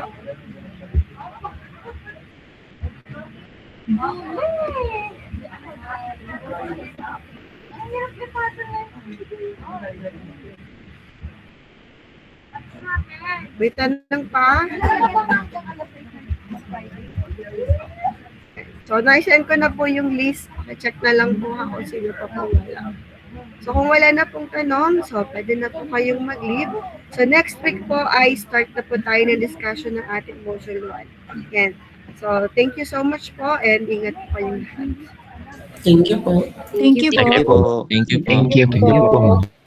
May tanong pa? So, na-send ko na po yung list. Check na lang po ako sino pa po wala. So, kung wala na pong tanong, so, pwede na po kayong mag-leave. So, next week po ay start na po tayo ng discussion ng ating module 1. Yan. So, thank you so much po and ingat po kayong lahat. Thank you po. Thank you po. Thank you po. Thank you po. Thank you po.